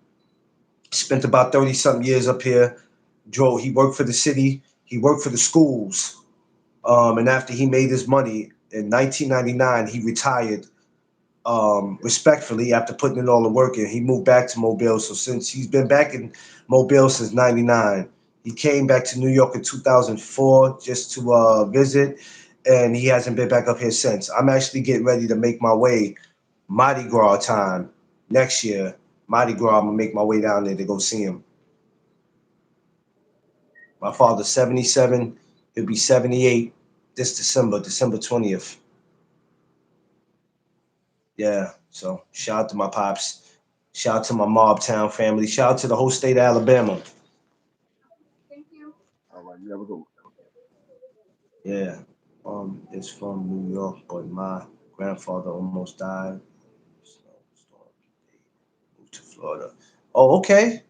Spent about 30 something years up here. Drove. He worked for the city. He worked for the schools. And after he made his money in 1999, he retired respectfully after putting in all the work in. He moved back to Mobile. So since he's been back in Mobile since '99, he came back to New York in 2004 just to visit, and he hasn't been back up here since. I'm actually getting ready to make my way Mardi Gras time next year. Mardi Gras, I'm gonna make my way down there to go see him. My father's 77. He'll be 78 this December, December 20th. Yeah. So shout out to my pops. Shout out to my Mobtown family. Shout out to the whole state of Alabama. All right, you have a good one. Yeah. It's from New York, but my grandfather almost died. So moved to Florida. Oh, okay.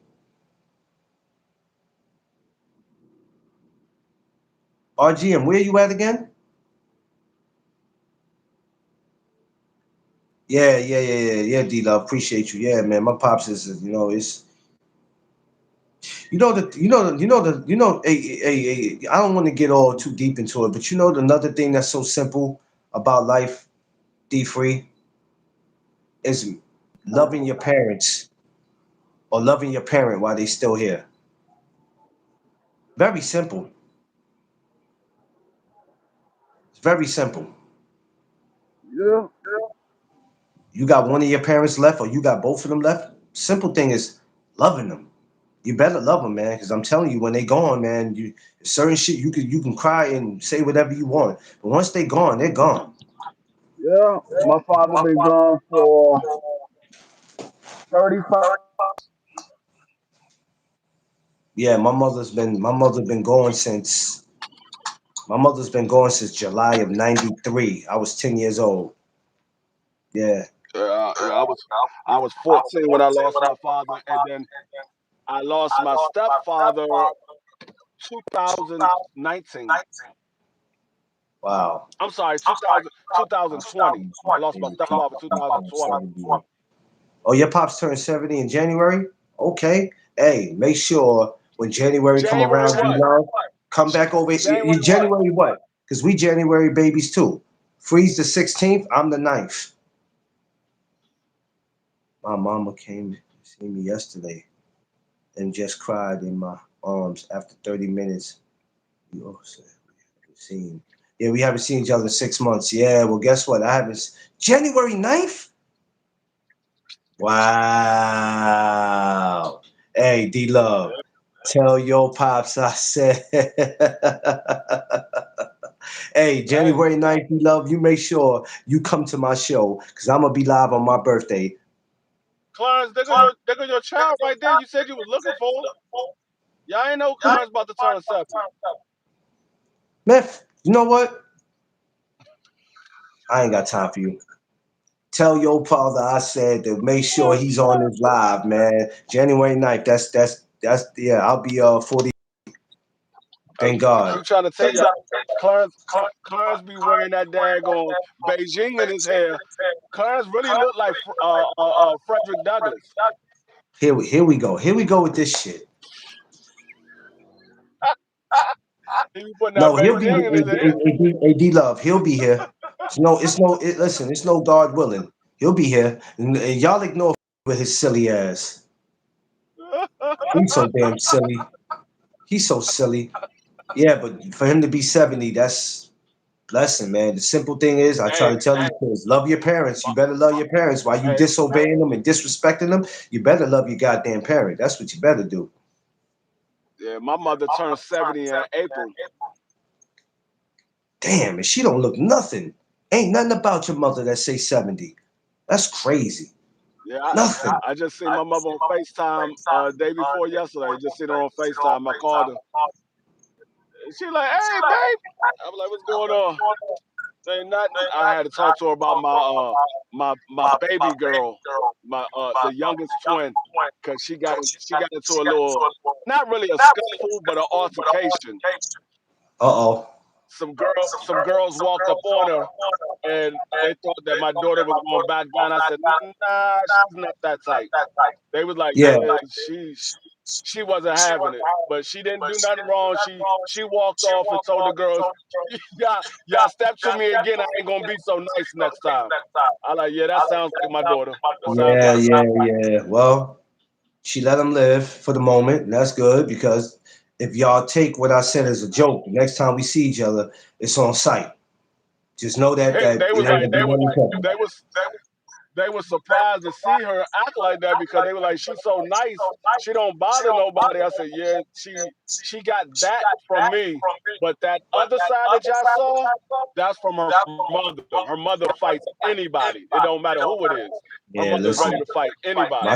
RGM, where you at again? Yeah, D Love. Appreciate you. Yeah, man. My pops is, it's I don't want to get all too deep into it, but another thing that's so simple about life, D Free, is loving your parents or loving your parent while they still here. Very simple. It's very simple. Yeah, You got one of your parents left, or you got both of them left. Simple thing is loving them. You better love them, man, because I'm telling you, when they gone, man, you certain shit you can cry and say whatever you want, but once they gone, they're gone. yeah. My father been gone for 35. Yeah, my mother's been going since July of '93. I was 10 years old. Yeah. yeah. I was 14 when I lost my father, and then I lost my stepfather 2019. Wow. I'm sorry, 2020. I lost my stepfather 2020. 78. Oh, your pops turned 70 in January? Okay. Hey, make sure when January come January around, you what? know, come back over. January what? January what? Because we January babies too. Freeze the 16th, I'm the 9th. My mama came to see me yesterday and just cried in my arms after 30 minutes. We all said we haven't seen. Yeah, we haven't seen each other in 6 months. Yeah, well, guess what? I haven't. January 9th? Wow. Hey, D Love, tell your pops I said. Hey, Hey, January 9th, D Love, you make sure you come to my show because I'm going to be live on my birthday. Clarence, there go your child right there. You said you was looking for him. Y'all ain't know Clarence about to turn 70. Man, you know what? I ain't got time for you. Tell your father I said to make sure he's on his live, man. January 9th. That's yeah, I'll be 40. I Thank God. keep trying to tell you, Clarence be wearing that daggone Beijing in his hair. Clarence really look like Frederick Douglass. Here we go. Here we go with this shit. He be putting that No, he'll be Beijing in his hair. AD Love. He'll be here. Listen, it's no God willing. He'll be here. And y'all ignore with his silly ass. He's so damn silly. He's so silly. Yeah, but for him to be 70, that's blessing, man. The simple thing is, I try Hey, to tell these kids, love your parents. You better love your parents. While you hey, disobeying them and disrespecting them, you better love your goddamn parent. That's what you better do. yeah, my mother turned 70 in April. Damn, and she don't look nothing. Ain't nothing about your mother that say 70. That's crazy. Yeah, Nothing. I just seen my mother on FaceTime day before yesterday. Just seen her on FaceTime. I called her. She like, hey, babe. I'm like, what's going on? Ain't nothing. I had to talk to her about my baby girl, my the youngest twin, cause she got into a little, not really a scuffle, but an altercation. Uh-oh. Some girls walked up on her and they thought that my daughter was going back down. I said, nah, she's not that type. They was like, Yeah. yeah, she wasn't having it, but she didn't do nothing wrong. She walked off and told the girls, y'all step to me again, I ain't gonna be so nice next time. I like, yeah, that sounds like my daughter. That sounds Yeah, like her. yeah, yeah. Well, she let him live for the moment, and that's good because if y'all take what I said as a joke, the next time we see each other, it's on sight. Just know that They, that they it was ain't like gonna be nothing they was they were surprised to see her act like that because they were like, she's so nice, she don't bother nobody. I said, yeah, she got that from me, but that other side that y'all saw, that's from her mother. Her mother fights anybody. It don't matter who it is. Her Yeah, mother's ready listen. to fight anybody.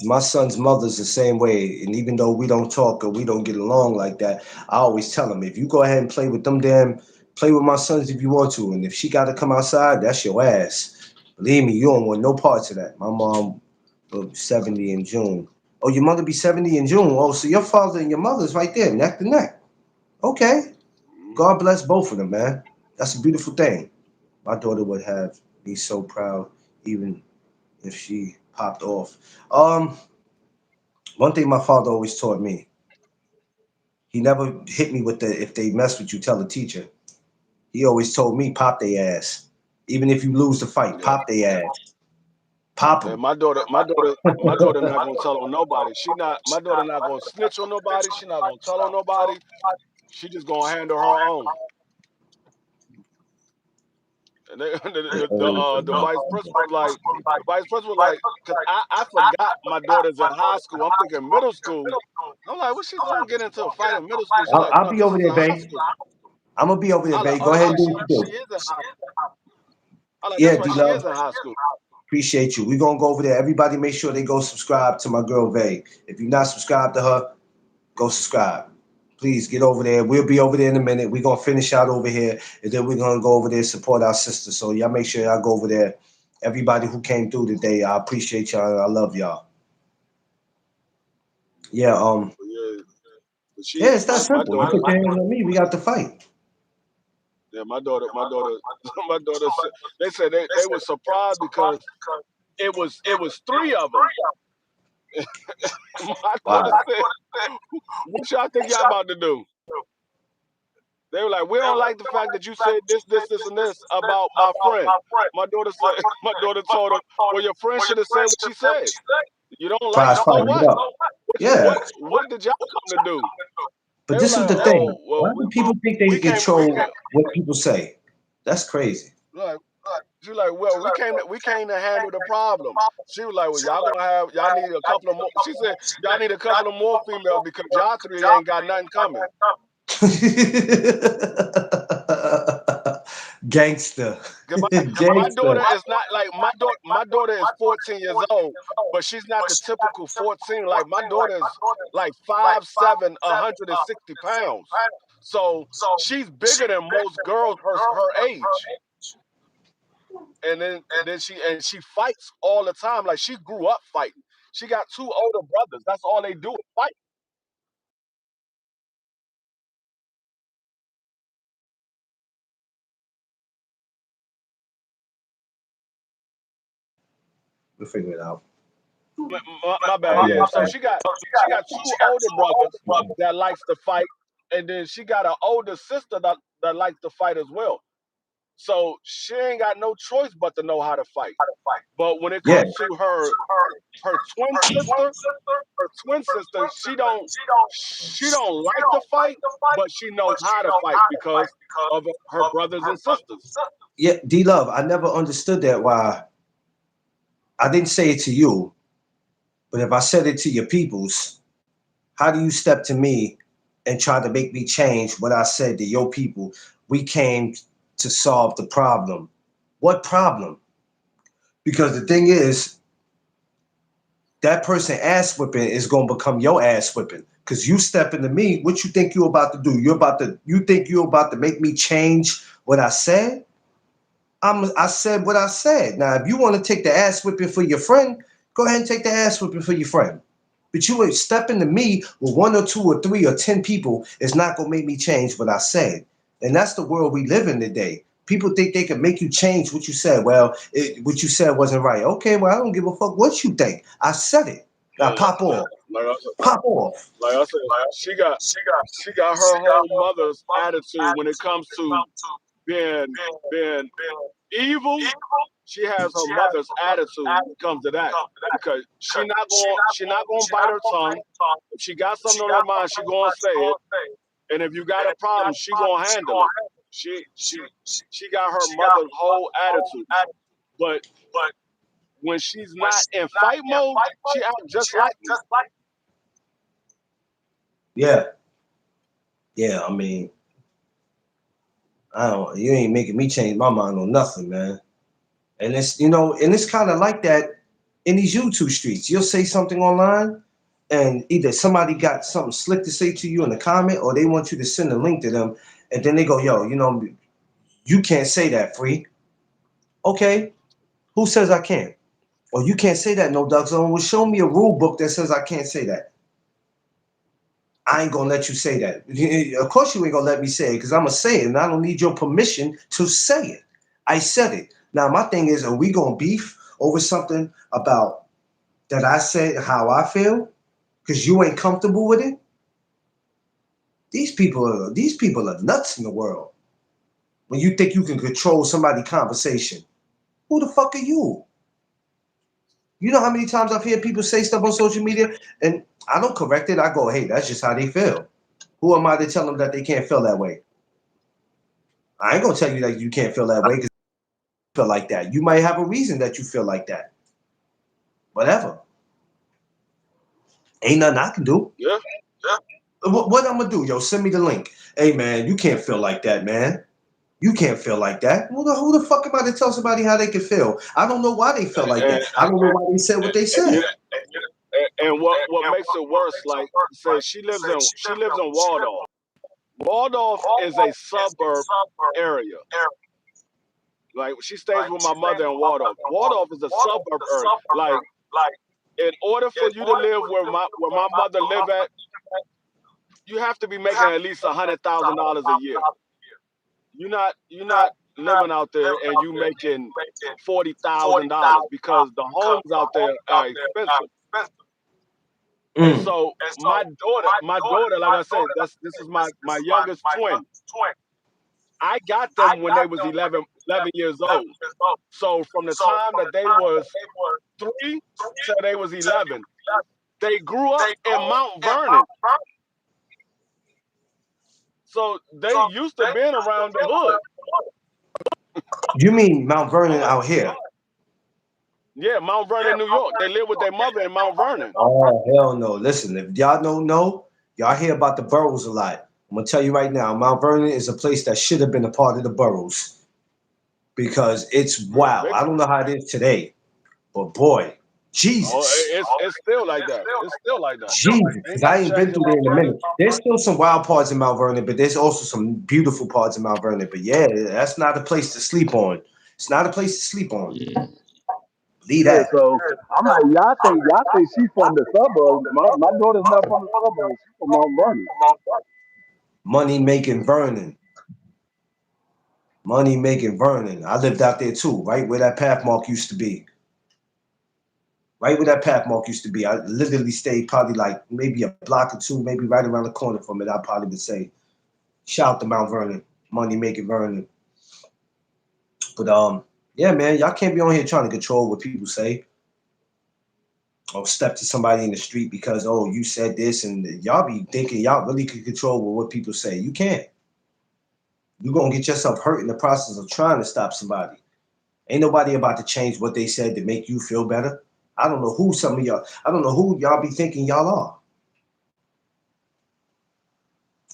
My son's mother's the same way, and even though we don't talk or we don't get along like that, I always tell him if you go ahead and play with my sons if you want to, and if she got to come outside, that's your ass. Believe me, you don't want no parts of that. My mom will be 70 in June. Oh, your mother be 70 in June. Oh, so your father and your mother's right there, neck to neck. Okay, Mhm. God bless both of them, man. That's a beautiful thing. My daughter would have me so proud, even if she popped off. One thing my father always taught me, he never hit me with the if they mess with you, tell the teacher. He always told me, pop their ass. Even if you lose the fight, Yeah. pop their ass. Pop And them. my daughter not gonna tell on nobody. My daughter not gonna snitch on nobody. She not gonna tell on nobody. She just gonna handle her own. And the vice principal was like, because I forgot my daughter's in high school. I'm thinking middle school. I'm like, what she gonna get into a fight in middle school? She's like, I'll no, be this over is there, a high babe. school. I'm gonna be over there, I like, babe. Go oh, ahead so and do what you she do. is in high school. I like, Yeah, that's D right, she Love. is in high school. Appreciate you. We're gonna go over there. Everybody make sure they go subscribe to my girl Vay. If you're not subscribed to her, go subscribe. Please get over there. We'll be over there in a minute. We're gonna finish out over here, and then we're gonna go over there and support our sister. So y'all make sure y'all go over there. Everybody who came through today, I appreciate y'all. I love y'all. Yeah, But yeah, but yeah, it's that my simple. You daughter, put your hands on me, we got to fight. yeah, my daughter, my daughter. They said they were surprised because it was three of them. My daughter Wow. said, "What y'all think y'all about to do?" They were like, we don't like the fact that you said this, this, this, and this about my friend. My daughter said, my daughter told her, well, your friend should have said what she said. You don't like Prize it, so fighting it what? up. Yeah. What did y'all come to do? But They were this is like, the thing. oh, well, Why do people think they we came, control what people say? That's crazy. like, she like, well, we came to handle the problem. She was like, well, y'all need a couple of more. She said, y'all need a couple of more females because y'all three ain't got nothing coming. Gangster. My Gangster. daughter is not like my daughter is 14 years old, but she's not the typical 14. Like my daughter is like 5'7", 160 pounds. So she's bigger than most girls her age. And then she fights all the time. Like she grew up fighting. She got two older brothers. That's all they do is fight. We'll figure it out. My bad, yeah. So she got two older brothers that likes to fight, and then she got an older sister that likes to fight as well. So she ain't got no choice but to know how to fight. But when it Yeah. comes to her twin sister, she don't like to fight, but she knows how to fight because of her brothers and sisters. Yeah, D Love, I never understood that why I didn't say it to you, but if I said it to your peoples, how do you step to me and try to make me change what I said to your people? We came to solve the problem. What problem? Because the thing is, that person ass whipping is gonna become your ass whipping. Cause you step into me, what you think you about to do? You think you're about to make me change what I said? I said what I said. Now, if you want to take the ass whipping for your friend, go ahead and take the ass whipping for your friend. But you ain't stepping to me with one or two or three or 10 people is not gonna make me change what I said. And that's the world we live in today. People think they can make you change what you said. Well, what you said wasn't right. Okay, well, I don't give a fuck what you think. I said it. Now pop off. Pop off. Like I said, she got her whole mother's attitude when it comes to being evil. She has her mother's attitude when it comes to that because she not gonna bite her tongue. If she got something on her mind, she gonna say it. And if you got a problem, she gonna handle it. She got her mother's whole attitude. But when she's not in fight mode, she acts just like me. Yeah. Yeah, I mean, you ain't making me change my mind on nothing, man. And it's kind of like that in these YouTube streets. You'll say something online, and either somebody got something slick to say to you in the comment, or they want you to send a link to them, and then they go, yo, you can't say that, free. Okay, who says I can't? Or you can't say that, no Doug Zone. Well, show me a rule book that says I can't say that. I ain't gonna let you say that. Of course you ain't gonna let me say it because I'm gonna say it and I don't need your permission to say it. I said it. Now my thing is, are we gonna beef over something about that I said how I feel? Because you ain't comfortable with it? These people are nuts in the world. When you think you can control somebody's conversation. Who the fuck are you? You know how many times I've heard people say stuff on social media and I don't correct it. I go, hey, that's just how they feel. Who am I to tell them that they can't feel that way? I ain't gonna tell you that you can't feel that way because you feel like that. You might have a reason that you feel like that. Whatever. Ain't nothing I can do. Yeah. What I'm gonna do? Yo, send me the link. Hey man, you can't feel like that, man. You can't feel like that. Who the fuck am I to tell somebody how they can feel? I don't know why they feel like that. I don't know why they said what they said. And what makes it worse, like say she lives in Waldorf. Waldorf is a suburb area. Like she stays with my mother in Waldorf. Waldorf is a suburb area. Like in order for you to live where my mother live at, you have to be making at least $100,000 a year. You're not living out there and you making $40,000 because the homes out there are expensive. And so my daughter, like I said, this is my youngest twin. I got them when they was 11 years old. So from the time that they was 3 till they was 11, they grew up in Mount Vernon. So they used to being around the hood. You mean Mount Vernon out here? Yeah, Mount Vernon, New York. They live with their mother in Mount Vernon. Oh, hell no. Listen, if y'all don't know, y'all hear about the boroughs a lot. I'm going to tell you right now, Mount Vernon is a place that should have been a part of the boroughs because it's wow. Big I don't know how it is today, but boy, Oh, Jesus. it's still like that. It's still like that. Jesus, Ain't because I nothing ain't been changed in through there Mount in a Vernon. minute. There's still some wild parts in Mount Vernon, but there's also some beautiful parts in Mount Vernon. But yeah, that's not a place to sleep on. It's not a place to sleep on. Leave Yeah, that. so I'm like, y'all think she from the suburbs. My daughter's not from the suburbs. She's from Mount Vernon. Money making Vernon. Money making Vernon. I lived out there too, right where that Pathmark used to be. Right where that Pathmark used to be. I literally stayed probably like maybe a block or two, maybe right around the corner from it. I probably would say, shout out to Mount Vernon. Money making Vernon. But yeah, man, y'all can't be on here trying to control what people say or step to somebody in the street because oh you said this and y'all be thinking y'all really can control what people say. You can't. You're gonna get yourself hurt in the process of trying to stop somebody. Ain't nobody about to change what they said to make you feel better. I don't know who some of y'all. I don't know who y'all be thinking y'all are.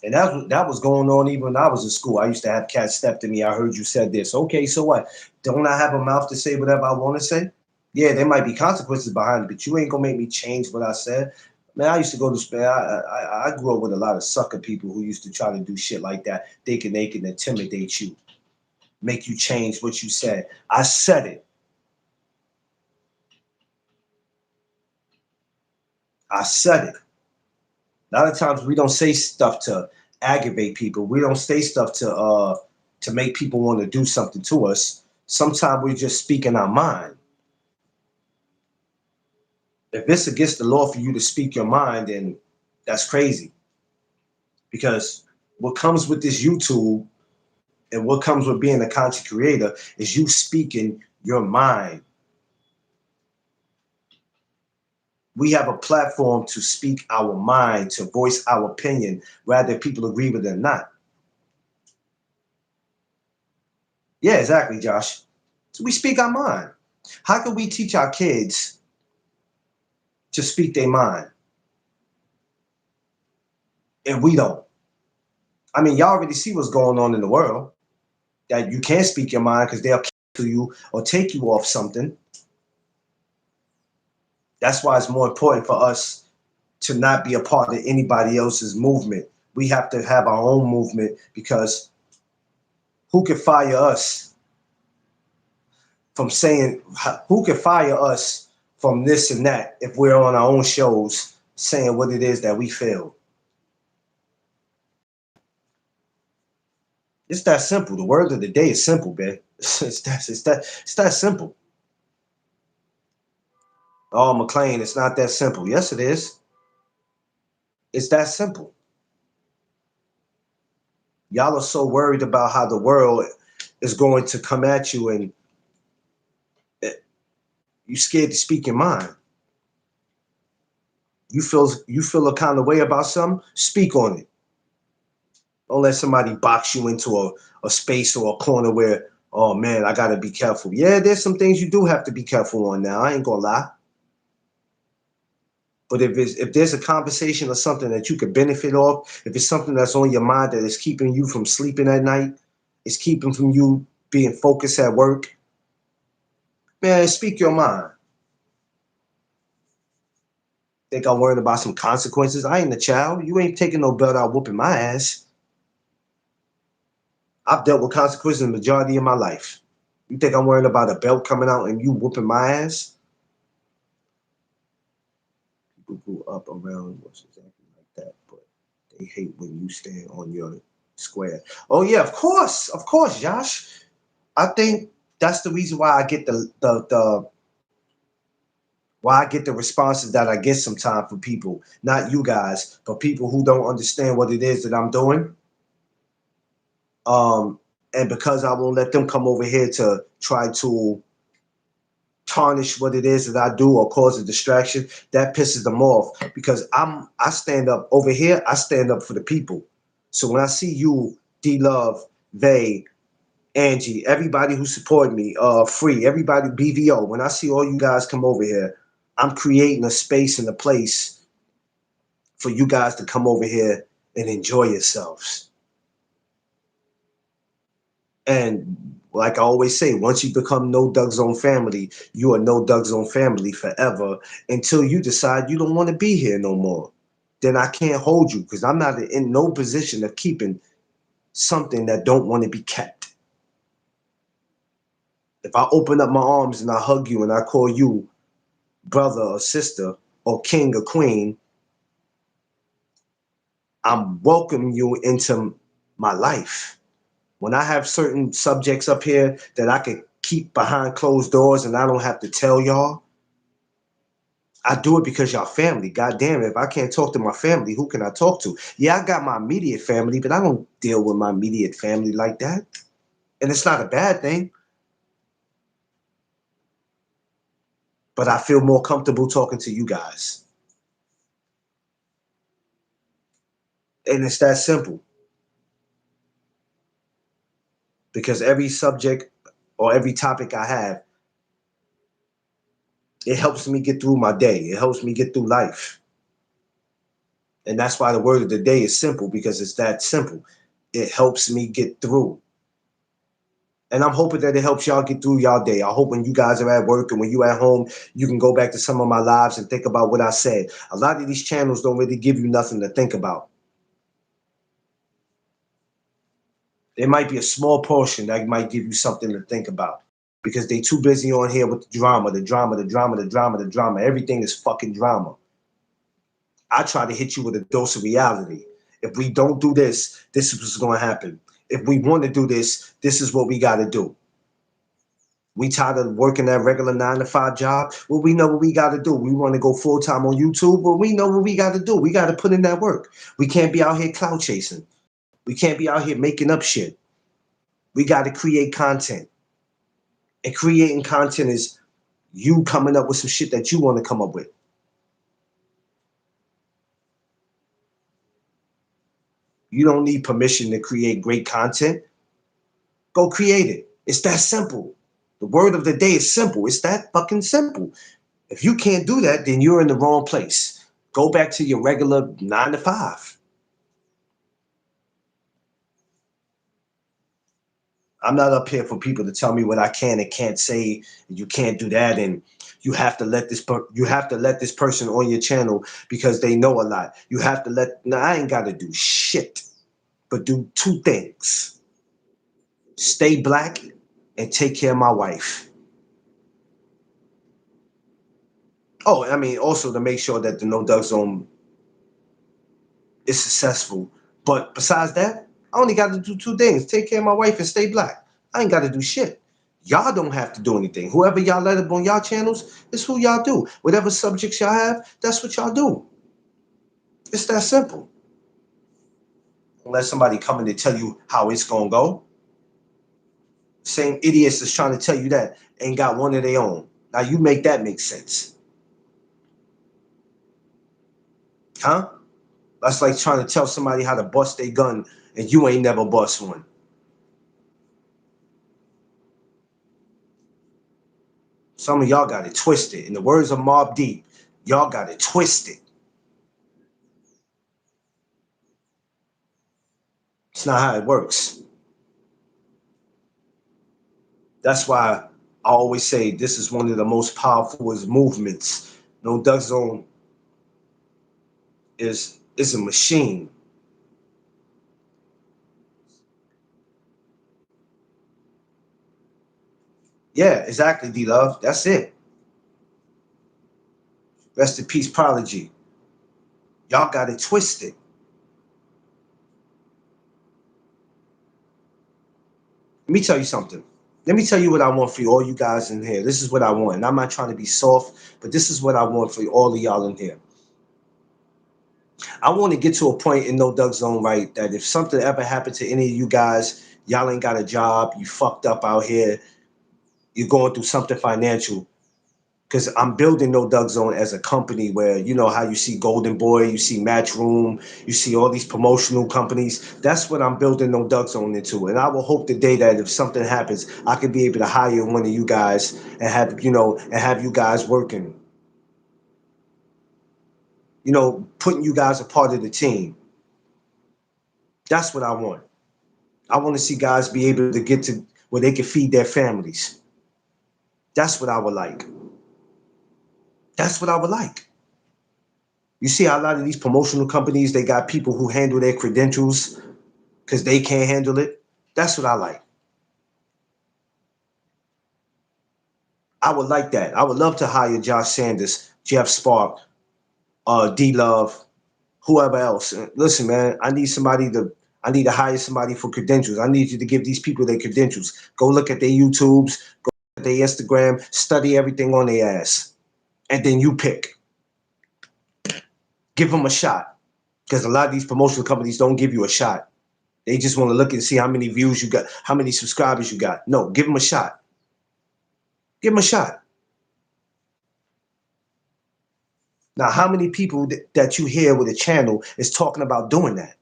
And that was going on even when I was in school. I used to have cats step to me. I heard you said this. Okay, so what? Don't I have a mouth to say whatever I want to say? Yeah, there might be consequences behind it, but you ain't gonna make me change what I said. Man, I used to go to school. I grew up with a lot of sucker people who used to try to do shit like that, thinking they can intimidate you, make you change what you said. I said it. I said it. A lot of times we don't say stuff to aggravate people. We don't say stuff to make people want to do something to us. Sometimes we're just speaking our mind. If it's against the law for you to speak your mind, then that's crazy. Because what comes with this YouTube and what comes with being a content creator is you speaking your mind. We have a platform to speak our mind, to voice our opinion, whether people agree with it or not. Yeah, exactly, Josh. So we speak our mind. How can we teach our kids to speak their mind if we don't? I mean, y'all already see what's going on in the world, that you can't speak your mind because they'll kill you or take you off something. That's why it's more important for us to not be a part of anybody else's movement. We have to have our own movement because who can fire us from saying, who can fire us from this and that if we're on our own shows saying what it is that we feel? It's that simple. The word of the day is simple, man. It's that simple. Oh, McLean, it's not that simple. Yes, it is. It's that simple. Y'all are so worried about how the world is going to come at you and you scared to speak your mind. You feel a kind of way about something, speak on it. Don't let somebody box you into a space or a corner where, oh man, I gotta be careful. Yeah, there's some things you do have to be careful on now. I ain't gonna lie. But if there's a conversation or something that you could benefit off, if it's something that's on your mind that is keeping you from sleeping at night, it's keeping from you being focused at work, man, speak your mind. Think I'm worried about some consequences? I ain't a child. You ain't taking no belt out whooping my ass. I've dealt with consequences the majority of my life. You think I'm worried about a belt coming out and you whooping my ass? People grew up around what's exactly like that, but they hate when you stand on your square. Oh yeah, of course, Josh. I think that's the reason why I get the why I get the responses that I get sometimes from people, not you guys, but people who don't understand what it is that I'm doing. And because I won't let them come over here to try to tarnish what it is that I do or cause a distraction, that pisses them off because I stand up over here, I stand up for the people. So when I see you, D Love, they, Angie, everybody who support me, Free, everybody, BVO, when I see all you guys come over here, I'm creating a space and a place for you guys to come over here and enjoy yourselves. And like I always say, once you become No Doug Zone family, you are No Doug Zone family forever until you decide you don't want to be here no more. Then I can't hold you because I'm not in no position of keeping something that don't want to be kept. If I open up my arms and I hug you and I call you brother or sister or king or queen, I'm welcoming you into my life. When I have certain subjects up here that I can keep behind closed doors and I don't have to tell y'all, I do it because y'all family. God damn it, if I can't talk to my family, who can I talk to? Yeah, I got my immediate family, but I don't deal with my immediate family like that. And it's not a bad thing. But I feel more comfortable talking to you guys. And it's that simple. Because every subject or every topic I have, it helps me get through my day. It helps me get through life. And that's why the word of the day is simple, because it's that simple. It helps me get through. And I'm hoping that it helps y'all get through y'all day. I hope when you guys are at work and when you at home, you can go back to some of my lives and think about what I said. A lot of these channels don't really give you nothing to think about. There might be a small portion that might give you something to think about because they too busy on here with the drama, the drama, the drama, the drama, the drama. Everything is fucking drama. I try to hit you with a dose of reality. If we don't do this, this is what's going to happen. If we want to do this, this is what we got to do. We tired of working that regular 9 to 5 job. Well, we know what we got to do. We want to go full time on YouTube. Well, we know what we got to do. We got to put in that work. We can't be out here clout chasing. We can't be out here making up shit. We got to create content. And creating content is you coming up with some shit that you want to come up with. You don't need permission to create great content. Go create it. It's that simple. The word of the day is simple. It's that fucking simple. If you can't do that, then you're in the wrong place. Go back to your regular 9 to 5. I'm not up here for people to tell me what I can and can't say. You can't do that, and you have to let this person on your channel because they know a lot. You have to let. No, I ain't got to do shit, but do 2 things: stay black and take care of my wife. Oh, I mean, also to make sure that the No Doug Zone is successful. But besides that, I only got to do 2 things: take care of my wife and stay black. I ain't got to do shit. Y'all don't have to do anything. Whoever y'all let up on y'all channels, it's who y'all do. Whatever subjects y'all have, that's what y'all do. It's that simple. Unless somebody coming to tell you how it's gonna go. Same idiots that's trying to tell you that ain't got one of their own. Now you make that make sense. Huh? That's like trying to tell somebody how to bust a gun and you ain't never bust one. Some of y'all got it twisted. In the words of Mobb Deep, y'all got it twisted. It's not how it works. That's why I always say this is one of the most powerful movements. No Doug Zone is a machine. Yeah, exactly, D Love. That's it. Rest in peace, Prodigy. Y'all got it twisted. Let me tell you something. Let me tell you what I want for you, all you guys in here. This is what I want. And I'm not trying to be soft, but this is what I want for all of y'all in here. I want to get to a point in No Doug Zone, right, that if something ever happened to any of you guys, Y'all ain't got a job. You fucked up out here. You're going through something financial. Because I'm building No Doug Zone as a company where, you know how you see Golden Boy, you see Matchroom, you see all these promotional companies. That's what I'm building No Doug Zone into. And I will hope the day that if something happens, I could be able to hire one of you guys and have, and have you guys working. Putting you guys a part of the team. That's what I want. I want to see guys be able to get to where they can feed their families. That's what I would like. That's what I would like. You see how a lot of these promotional companies, they got people who handle their credentials because they can't handle it. That's what I like. I would like that. I would love to hire Josh Sanders, Jeff Spark, D Love, whoever else. Listen, man, I need to hire somebody for credentials. I need you to give these people their credentials. Go look at their YouTubes, go look at their Instagram, study everything on their ass. And then you pick. Give them a shot. Because a lot of these promotional companies don't give you a shot. They just want to look and see how many views you got, how many subscribers you got. No, give them a shot. Give them a shot. Now, how many people that you hear with a channel is talking about doing that?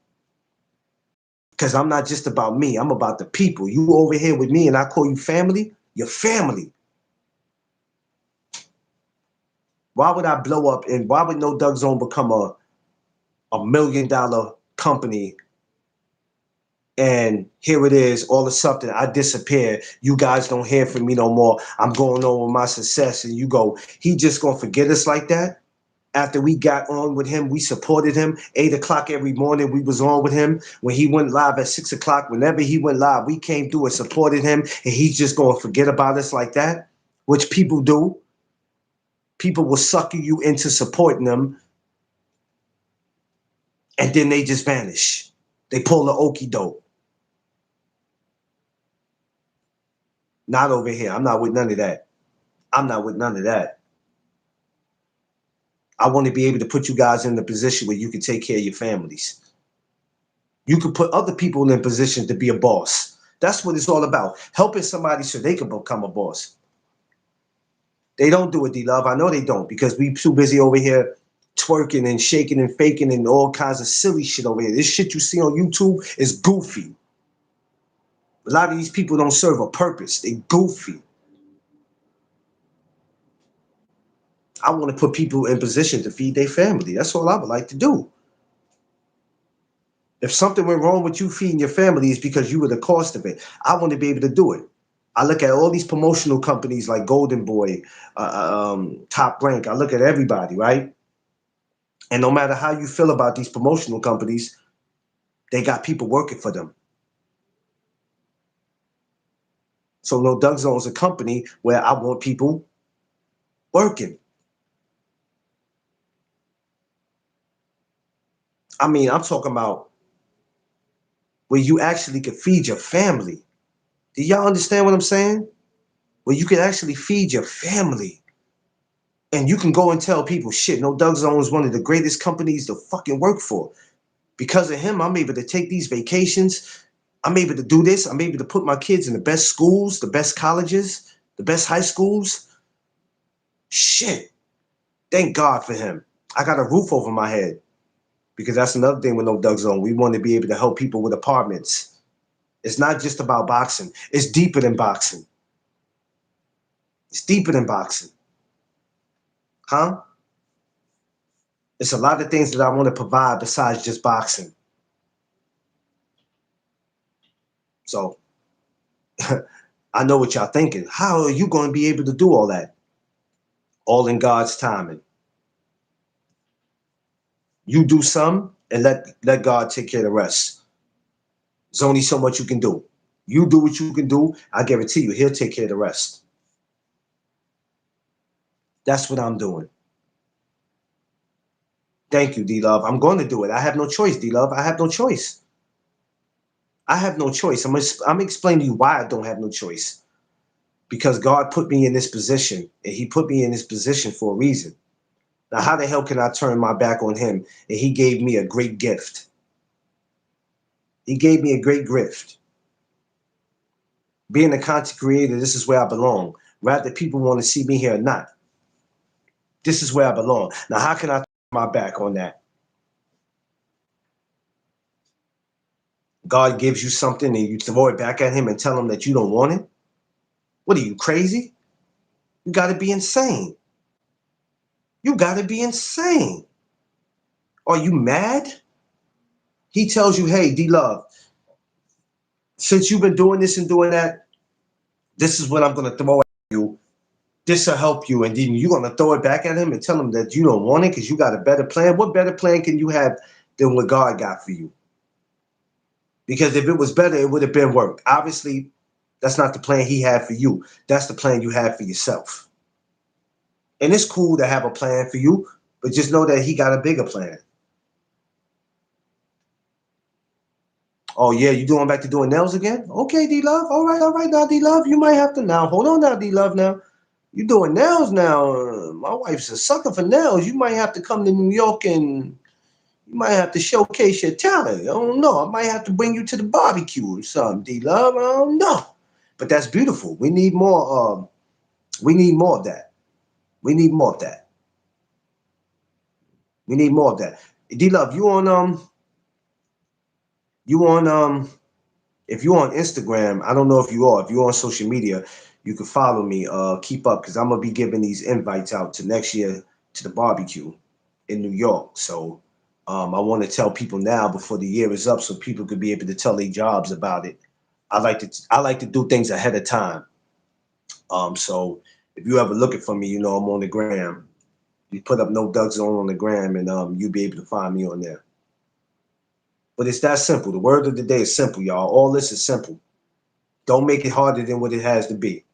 Because I'm not just about me. I'm about the people. You over here with me and I call you family, you're family. Why would I blow up and why would No Doug Zone become a $1 million company? And here it is, all of a sudden I disappear. You guys don't hear from me no more. I'm going on with my success. And you go, he just gonna forget us like that? After we got on with him, we supported him. 8 o'clock every morning, we was on with him. When he went live at 6 o'clock, whenever he went live, we came through and supported him. And he's just gonna forget about us like that? Which people do. People will sucker you into supporting them. And then they just vanish. They pull the okie doke. Not over here. I'm not with none of that. I'm not with none of that. I want to be able to put you guys in the position where you can take care of your families. You can put other people in a position to be a boss. That's what it's all about. Helping somebody so they can become a boss. They don't do it, D-Love. I know they don't because we too busy over here twerking and shaking and faking and all kinds of silly shit over here. This shit you see on YouTube is goofy. A lot of these people don't serve a purpose. They goofy. I want to put people in position to feed their family. That's all I would like to do. If something went wrong with you feeding your family, it's because you were the cost of it. I want to be able to do it. I look at all these promotional companies like Golden Boy, Top Rank. I look at everybody, right? And no matter how you feel about these promotional companies, they got people working for them. So No Doug Zone is a company where I want people working. I mean, I'm talking about where you actually can feed your family. Do y'all understand what I'm saying? Where you can actually feed your family. And you can go and tell people, shit, No Doug Zone is one of the greatest companies to fucking work for. Because of him, I'm able to take these vacations. I'm able to do this. I'm able to put my kids in the best schools, the best colleges, the best high schools. Shit. Thank God for him. I got a roof over my head. Because that's another thing with No Doug Zone. We want to be able to help people with apartments. It's not just about boxing. It's deeper than boxing. It's deeper than boxing. Huh? It's a lot of things that I want to provide besides just boxing. So I know what y'all thinking. How are you going to be able to do all that? All in God's timing. You do some and let God take care of the rest. There's only so much you can do. You do what you can do. I guarantee you, he'll take care of the rest. That's what I'm doing. Thank you, D-Love. I'm going to do it. I have no choice, D-Love. I have no choice. I have no choice. I'm explaining to you why I don't have no choice. Because God put me in this position, and he put me in this position for a reason. Now, how the hell can I turn my back on him? And he gave me a great gift. He gave me a great gift. Being a content creator, this is where I belong. Whether people want to see me here or not, this is where I belong. Now, how can I turn my back on that? God gives you something and you throw it back at him and tell him that you don't want it? What are you, crazy? You got to be insane. You got to be insane. Are you mad? He tells you, hey, D-Love, since you've been doing this and doing that, this is what I'm going to throw at you. This will help you. And then you're going to throw it back at him and tell him that you don't want it because you got a better plan. What better plan can you have than what God got for you? Because if it was better, it would have been work. Obviously, that's not the plan he had for you. That's the plan you had for yourself. And it's cool to have a plan for you, but just know that he got a bigger plan. Oh, yeah, you going back to doing nails again? Okay, D-Love. All right, now, D-Love. You might have to now. Hold on now, D-Love, now. You doing nails now. My wife's a sucker for nails. You might have to come to New York and you might have to showcase your talent. I don't know. I might have to bring you to the barbecue or something, D-Love. I don't know. But that's beautiful. We need more. We need more of that. We need more of that. We need more of that. D-Love, you on if you're on Instagram, I don't know if you are. If you're on social media, you can follow me. Keep up because I'm gonna be giving these invites out to next year to the barbecue in New York. So I want to tell people now before the year is up, so people could be able to tell their jobs about it. I like to do things ahead of time. So if you ever looking for me, I'm on the gram. You put up No Doug Zone on the gram, and you'll be able to find me on there. But it's that simple. The word of the day is simple, y'all. All this is simple. Don't make it harder than what it has to be.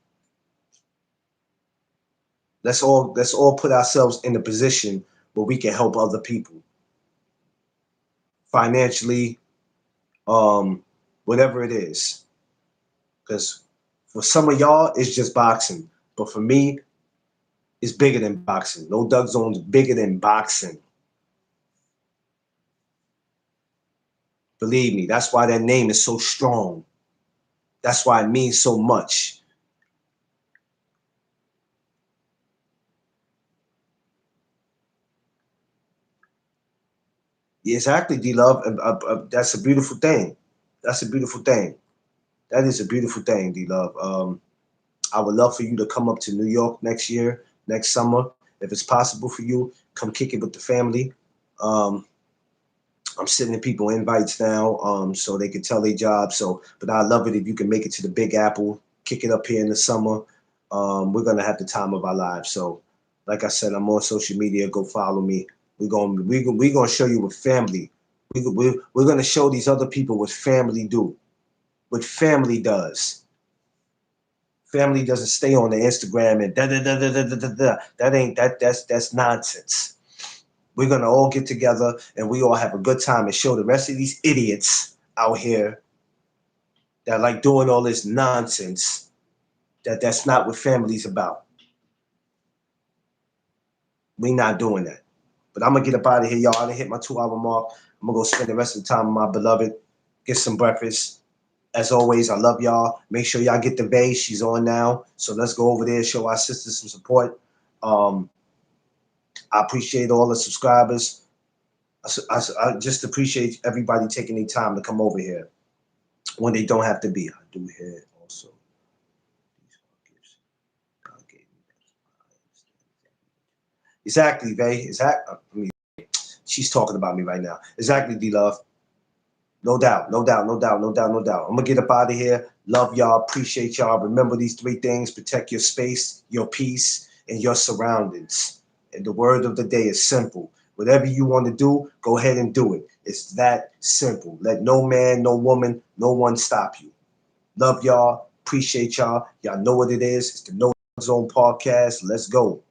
Let's all put ourselves in a position where we can help other people financially, whatever it is. Because for some of y'all, it's just boxing. But for me, it's bigger than boxing. No Doug Zone's bigger than boxing. Believe me, that's why that name is so strong. That's why it means so much. Exactly, D-Love. That's a beautiful thing. That's a beautiful thing. That is a beautiful thing, D-Love. I would love for you to come up to New York next year, next summer. If it's possible for you, come kick it with the family. Um, I'm sending people invites now, so they can tell their job. But I love it if you can make it to the Big Apple, kick it up here in the summer. We're gonna have the time of our lives. So, like I said, I'm on social media. Go follow me. We're gonna show you what family. We're gonna show these other people what family do, what family does. Family doesn't stay on the Instagram and da da da da da da da. Da. That's nonsense. We're gonna all get together and we all have a good time and show the rest of these idiots out here that like doing all this nonsense that's not what family's about. We not doing that. But I'm gonna get up out of here, y'all. I done hit my 2 hour mark. I'm gonna go spend the rest of the time with my beloved, get some breakfast. As always, I love y'all. Make sure y'all get the base. She's on now. So let's go over there, show our sisters some support. Um, I appreciate all the subscribers. I just appreciate everybody taking their time to come over here when they don't have to be. I do hear also. Exactly, Vay. Exactly. She's talking about me right now. Exactly, D-Love. No doubt, no doubt, no doubt, no doubt, no doubt. I'm gonna get up out of here. Love y'all, appreciate y'all. Remember these 3 things: protect your space, your peace, and your surroundings. And the word of the day is simple. Whatever you want to do, go ahead and do it. It's that simple. Let no man, no woman, no one stop you. Love y'all, appreciate y'all. Y'all know what it is. It's the No Zone Podcast. Let's go.